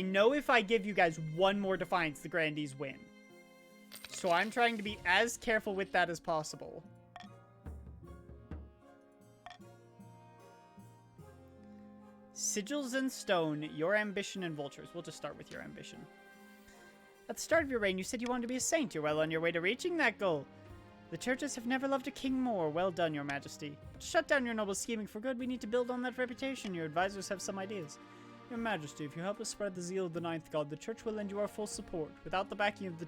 know if I give you guys one more defiance, the Grandies win. So I'm trying to be as careful with that as possible. Sigils and stone, your ambition and vultures. We'll just start with your ambition. At the start of your reign, you said you wanted to be a saint. You're well on your way to reaching that goal. The churches have never loved a king more. Well done, your majesty. To shut down your noble scheming for good, we need to build on that reputation. Your advisors have some ideas. Your majesty, if you help us spread the zeal of the ninth god, the church will lend you our full support. With the backing of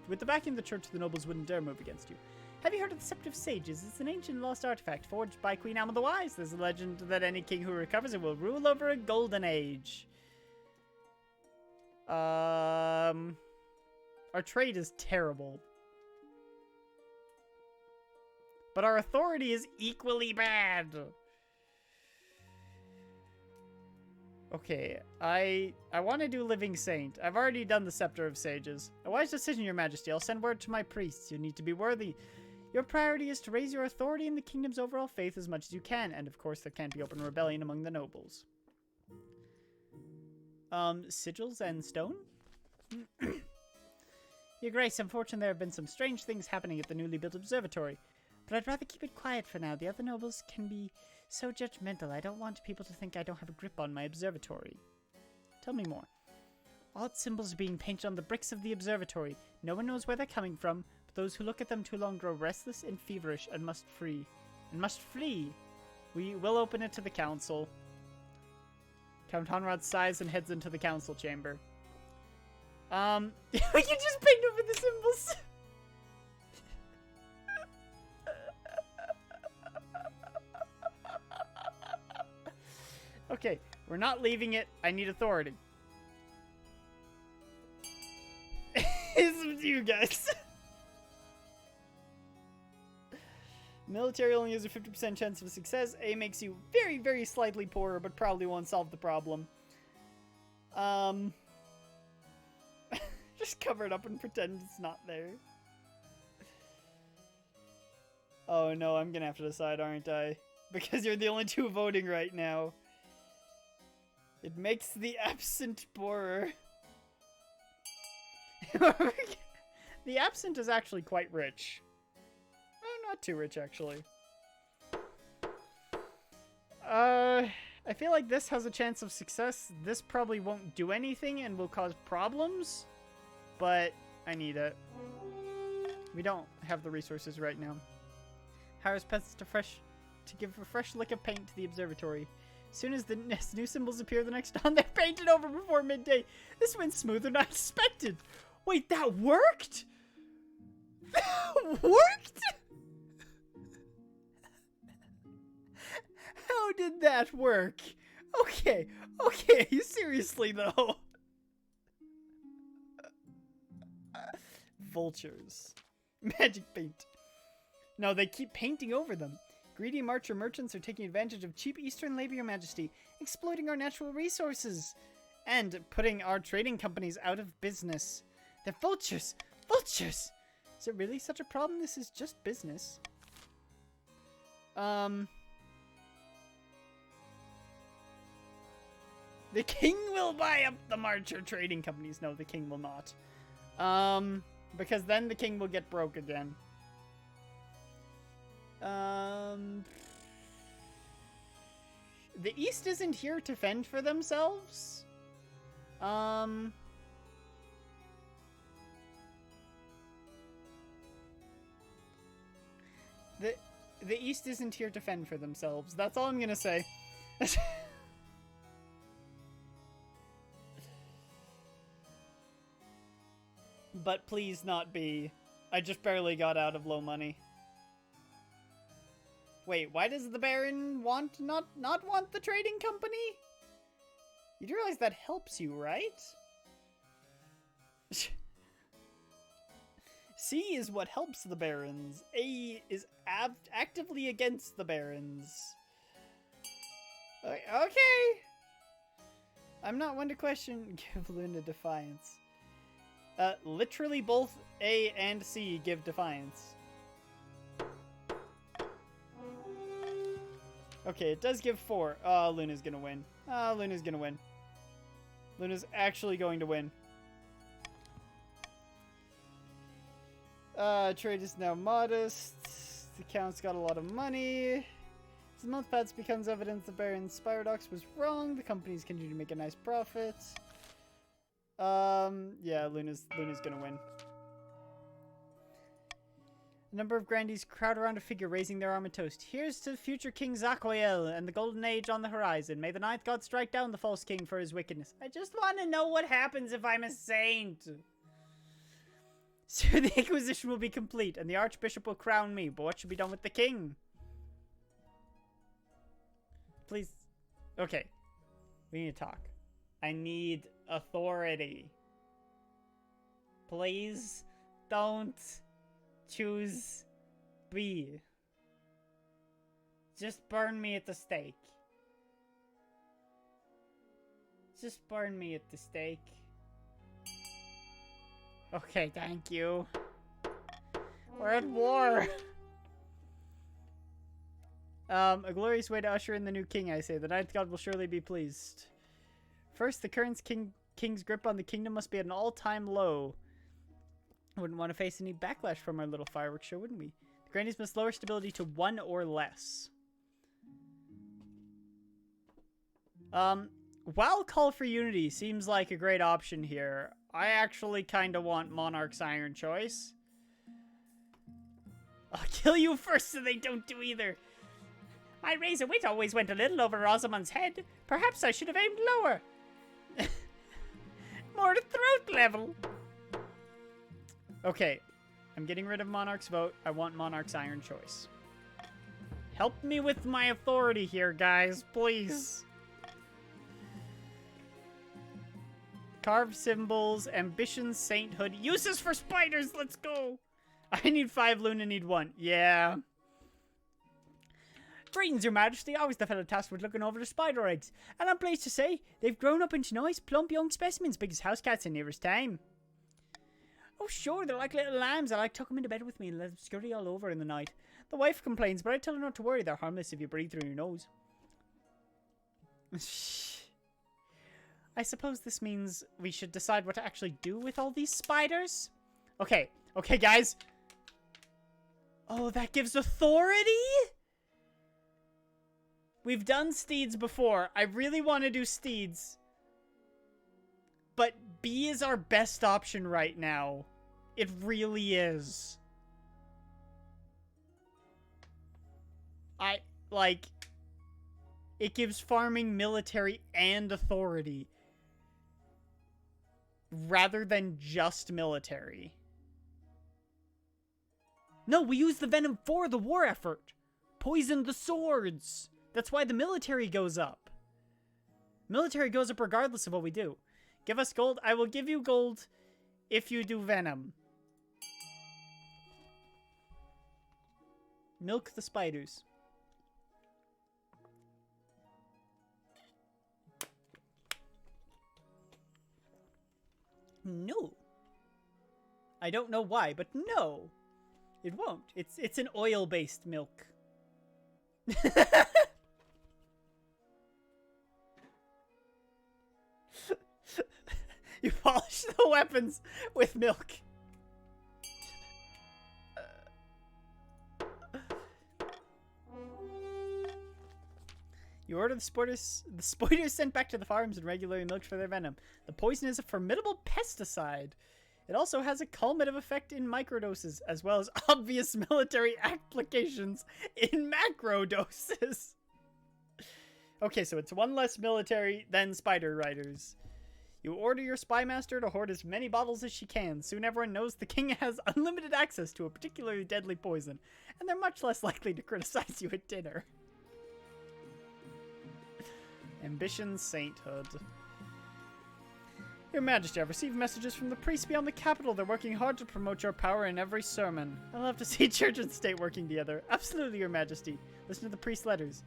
the church, the nobles wouldn't dare move against you. Have you heard of the Scepter of Sages? It's an ancient lost artifact forged by Queen Alma the Wise. There's a legend that any king who recovers it will rule over a golden age. Our trade is terrible. But our authority is equally bad. Okay, I want to do Living Saint. I've already done the Scepter of Sages. A wise decision, your majesty. I'll send word to my priests. You need to be worthy. Your priority is to raise your authority in the kingdom's overall faith as much as you can. And of course, there can't be open rebellion among the nobles. Sigils and stone? Your Grace, unfortunately there have been some strange things happening at the newly built observatory. But I'd rather keep it quiet for now. The other nobles can be so judgmental. I don't want people to think I don't have a grip on my observatory. Tell me more. Odd symbols are being painted on the bricks of the observatory. No one knows where they're coming from, but those who look at them too long grow restless and feverish and must flee. We will open it to the council. Count Honrad sighs and heads into the council chamber. We can just paint over the symbols. Okay, we're not leaving it. I need authority. It's up to you guys. Military only has a 50% chance of success. A makes you very, very slightly poorer, but probably won't solve the problem. Just cover it up and pretend it's not there. Oh no, I'm gonna have to decide, aren't I? Because you're the only two voting right now. It makes the absent poorer. The absent is actually quite rich. Not too rich, actually. I feel like this has a chance of success. This probably won't do anything and will cause problems, but I need it. We don't have the resources right now. Hires peasants to give a fresh lick of paint to the observatory. As soon as the new symbols appear the next dawn, they're painted over before midday. This went smoother than I expected. Wait, that worked? That worked? How did that work? Okay, seriously though. Vultures. Magic paint. No, they keep painting over them. Greedy marcher merchants are taking advantage of cheap Eastern labor, your majesty, exploiting our natural resources, and putting our trading companies out of business. They're vultures! Vultures! Is it really such a problem? This is just business. The king will buy up the marcher trading companies. No, the king will not. Because then the king will get broke again. The East isn't here to fend for themselves. The East isn't here to fend for themselves. That's all I'm gonna say. but please not B. I just barely got out of low money. Wait, why does the Baron not want the trading company? You do realize that helps you, right? C is what helps the Barons. A is actively against the Barons. Okay. I'm not one to question. Give Luna defiance. Literally both A and C give defiance. Okay, it does give 4. Oh, Luna's gonna win. Oh, Luna's gonna win. Luna's actually going to win. Trade is now modest. The Count's got a lot of money. As the month pass becomes evident the Baron's Spyrodox was wrong. The companies continue to make a nice profit. Yeah, Luna's gonna win. A number of grandees crowd around a figure raising their arm and toast. Here's to future King Zaquael and the golden age on the horizon. May the ninth god strike down the false king for his wickedness. I just want to know what happens if I'm a saint. Soon the Inquisition will be complete and the Archbishop will crown me. But what should be done with the king? Please. Okay. We need to talk. I need authority. Please don't choose B. Just burn me at the stake. Just burn me at the stake. Okay, thank you. We're at war. A glorious way to usher in the new king, I say. The ninth god will surely be pleased. First, the current king's grip on the kingdom must be at an all-time low. Wouldn't want to face any backlash from our little fireworks show, wouldn't we? The grannies must lower stability to 1 or less. While Call for Unity seems like a great option here, I actually kind of want Monarch's Iron Choice. I'll kill you first so they don't do either. My razor wit always went a little over Rosamund's head. Perhaps I should have aimed lower. More throat level. Okay, I'm getting rid of Monarch's vote. I want Monarch's Iron Choice. Help me with my authority here, guys, please. Carved symbols, ambitions, sainthood, uses for spiders, let's go. I need 5, Luna need 1. Yeah. Greetings, Your Majesty. I was the fellow tasked with looking over the spider eggs, and I'm pleased to say they've grown up into nice, plump young specimens, big as house cats in nearest time. Oh, sure, they're like little lambs. I like tuck them into bed with me and let them scurry all over in the night. The wife complains, but I tell her not to worry. They're harmless if you breathe through your nose. I suppose this means we should decide what to actually do with all these spiders? Okay, okay, guys. Oh, that gives authority? We've done steeds before. I really want to do steeds. But B is our best option right now. It really is. It gives farming military and authority. Rather than just military. No, we use the venom for the war effort. Poison the swords. That's why the military goes up. Military goes up regardless of what we do. Give us gold. I will give you gold if you do venom. Milk the spiders. No. I don't know why, but no. It won't. It's an oil-based milk. You polish the weapons with milk. You order the spoilers sent back to the farms and regularly milked for their venom. The poison is a formidable pesticide. It also has a calmative effect in microdoses, as well as obvious military applications in macrodoses. Okay, so it's 1 less military than spider riders. You order your spy master to hoard as many bottles as she can. Soon everyone knows the king has unlimited access to a particularly deadly poison, and they're much less likely to criticize you at dinner. Ambition Sainthood. Your Majesty, I've received messages from the priests beyond the capital. They're working hard to promote your power in every sermon. I love to see church and state working together. Absolutely, Your Majesty. Listen to the priest's letters.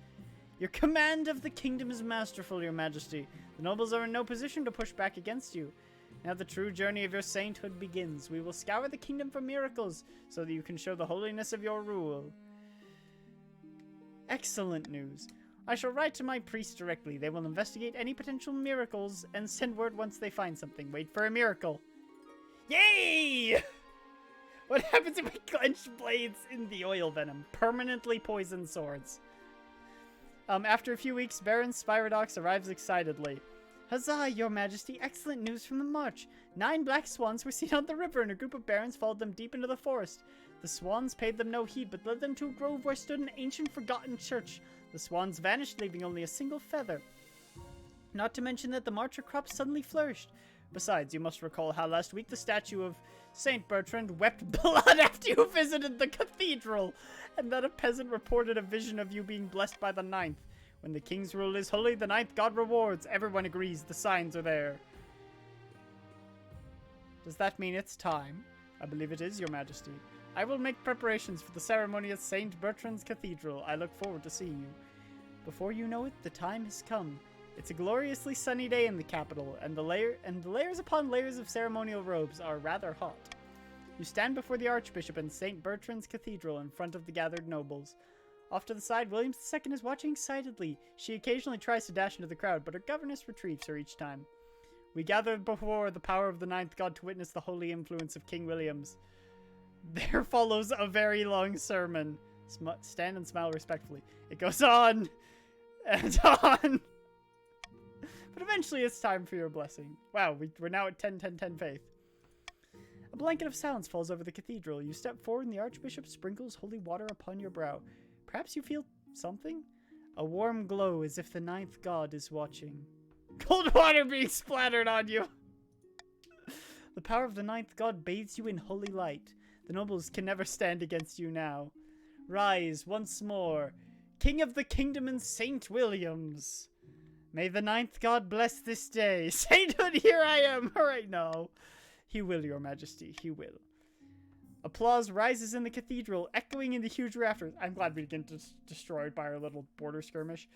Your command of the kingdom is masterful, Your Majesty. The nobles are in no position to push back against you. Now the true journey of your sainthood begins. We will scour the kingdom for miracles, so that you can show the holiness of your rule. Excellent news. I shall write to my priests directly. They will investigate any potential miracles and send word once they find something. Wait for a miracle. Yay! What happens if we clench blades in the oil venom? Permanently poisoned swords. After a few weeks, Baron Spyrodox arrives excitedly. Huzzah, Your Majesty! Excellent news from the march. 9 black swans were seen on the river, and a group of barons followed them deep into the forest. The swans paid them no heed, but led them to a grove where stood an ancient forgotten church. The swans vanished, leaving only a single feather. Not to mention that the marcher crops suddenly flourished. Besides, you must recall how last week the statue of Saint Bertrand wept blood after you visited the cathedral, and that a peasant reported a vision of you being blessed by the 9th. When the king's rule is holy, the 9th god rewards. Everyone agrees the signs are there. Does that mean it's time? I believe it is, Your Majesty. I will make preparations for the ceremony at Saint Bertrand's Cathedral. I look forward to seeing you. Before you know it, the time has come. It's a gloriously sunny day in the capital, and the layers upon layers of ceremonial robes are rather hot. You stand before the Archbishop in St. Bertrand's Cathedral in front of the gathered nobles. Off to the side, Williams II is watching excitedly. She occasionally tries to dash into the crowd, but her governess retrieves her each time. We gather before the power of the 9th god to witness the holy influence of King Williams. There follows a very long sermon. Stand and smile respectfully. It goes on and on. But eventually it's time for your blessing. Wow, we're now at 10-10-10 faith. A blanket of silence falls over the cathedral. You step forward and the Archbishop sprinkles holy water upon your brow. Perhaps you feel something? A warm glow as if the 9th god is watching. Cold water being splattered on you. The power of the 9th god bathes you in holy light. The nobles can never stand against you now. Rise once more, King of the Kingdom and Saint Williams. May the 9th god bless this day. Sainthood, here I am. All right, no. He will, Your Majesty, he will. Applause rises in the cathedral, echoing in the huge rafters. I'm glad we didn't get destroyed by our little border skirmish.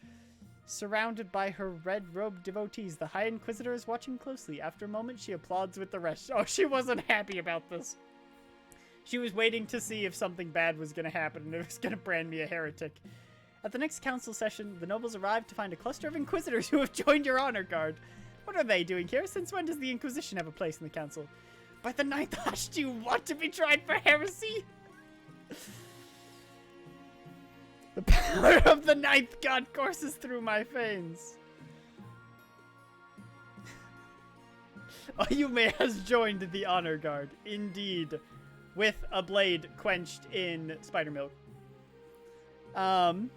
Surrounded by her red-robed devotees, the High Inquisitor is watching closely. After a moment, she applauds with the rest. Oh, she wasn't happy about this. She was waiting to see if something bad was going to happen, and it was going to brand me a heretic. At the next council session, the nobles arrive to find a cluster of Inquisitors who have joined your honor guard. What are they doing here? Since when does the Inquisition have a place in the council? By the 9th Hush, do you want to be tried for heresy? The power of the 9th god courses through my veins. Oyume has joined the honor guard. Indeed. With a blade quenched in spider milk. Don't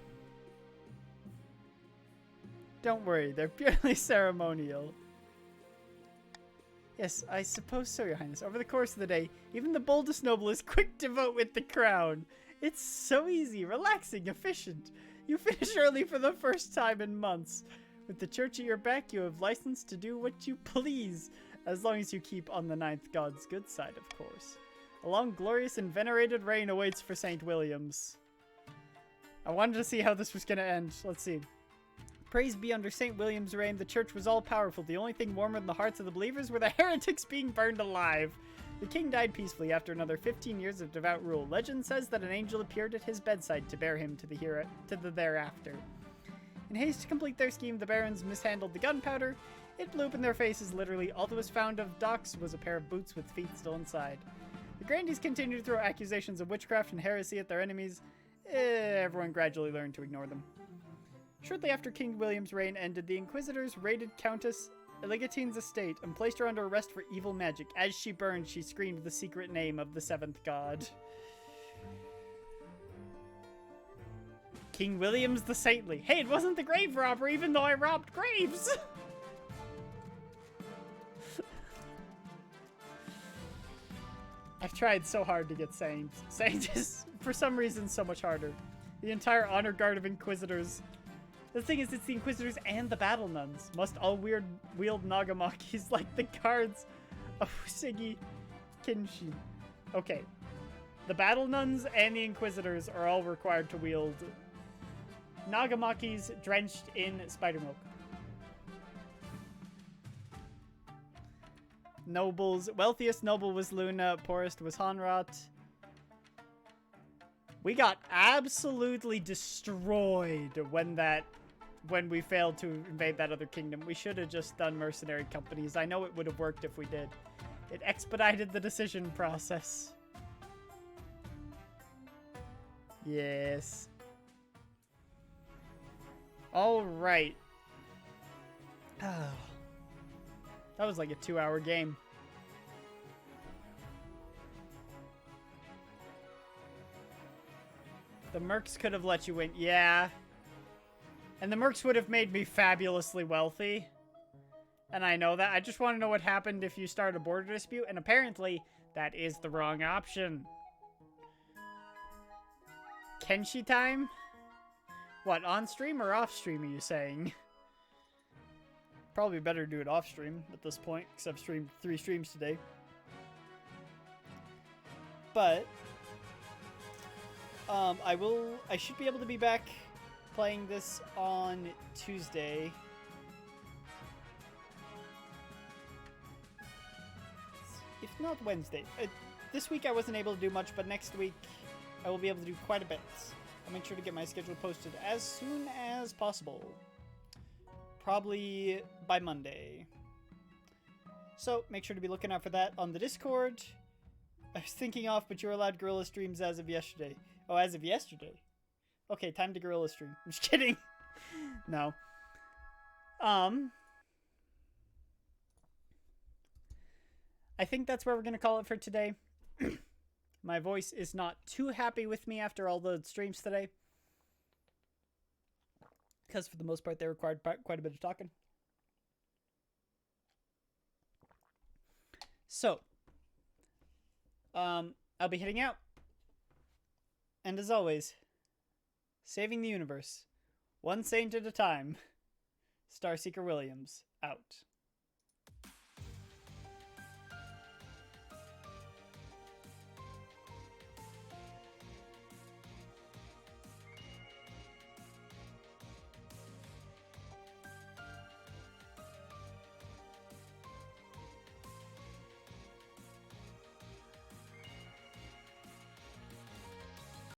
worry, they're purely ceremonial. Yes, I suppose so, Your Highness. Over the course of the day, even the boldest noble is quick to vote with the crown. It's so easy, relaxing, efficient. You finish early for the first time in months. With the church at your back, you have license to do what you please, as long as you keep on the 9th god's good side, of course. A long, glorious, and venerated reign awaits for St. Williams. I wanted to see how this was going to end. Let's see. Praise be under St. William's reign, the church was all-powerful. The only thing warmer in the hearts of the believers were the heretics being burned alive. The king died peacefully after another 15 years of devout rule. Legend says that an angel appeared at his bedside to bear him to the thereafter. In haste to complete their scheme, the barons mishandled the gunpowder. It blew up in their faces, literally. All that was found of Doc's was a pair of boots with feet still inside. The Grandees continued to throw accusations of witchcraft and heresy at their enemies. Everyone gradually learned to ignore them. Shortly after King William's reign ended, the Inquisitors raided Countess Eligatine's estate and placed her under arrest for evil magic. As she burned, she screamed the secret name of the 7th god. King William's the Saintly. Hey, it wasn't the grave robber, even though I robbed graves! tried so hard to get Saint. Saint is, for some reason, so much harder. The entire honor guard of Inquisitors. The thing is, it's the Inquisitors and the Battle Nuns. Must all wield Nagamakis like the guards of Usagi Kinshi. Okay. The Battle Nuns and the Inquisitors are all required to wield Nagamakis drenched in spider milk. Nobles. Wealthiest noble was Luna. Poorest was Hanrat. We got absolutely destroyed when we failed to invade that other kingdom. We should have just done mercenary companies. I know it would have worked if we did. It expedited the decision process. Yes. All right. That was like a 2-hour game. The Mercs could have let you win. Yeah. And the Mercs would have made me fabulously wealthy. And I know that. I just want to know what happened if you start a border dispute. And apparently, that is the wrong option. Kenshi time? What, on stream or off stream are you saying? Probably better to do it off stream at this point, because I've streamed 3 streams today. But I should be able to be back playing this on Tuesday. If not Wednesday. This week I wasn't able to do much, but next week I will be able to do quite a bit. I'll make sure to get my schedule posted as soon as possible. Probably by Monday. So make sure to be looking out for that on the Discord. I was thinking off, but you're allowed Gorilla streams as of yesterday. Oh, as of yesterday. Okay, time to Gorilla stream. I'm just kidding. No. I think that's where we're gonna call it for today. My voice is not too happy with me after all the streams today. Because for the most part, they required quite a bit of talking. So, I'll be heading out. And as always, saving the universe, one saint at a time. Starseeker Williams, out.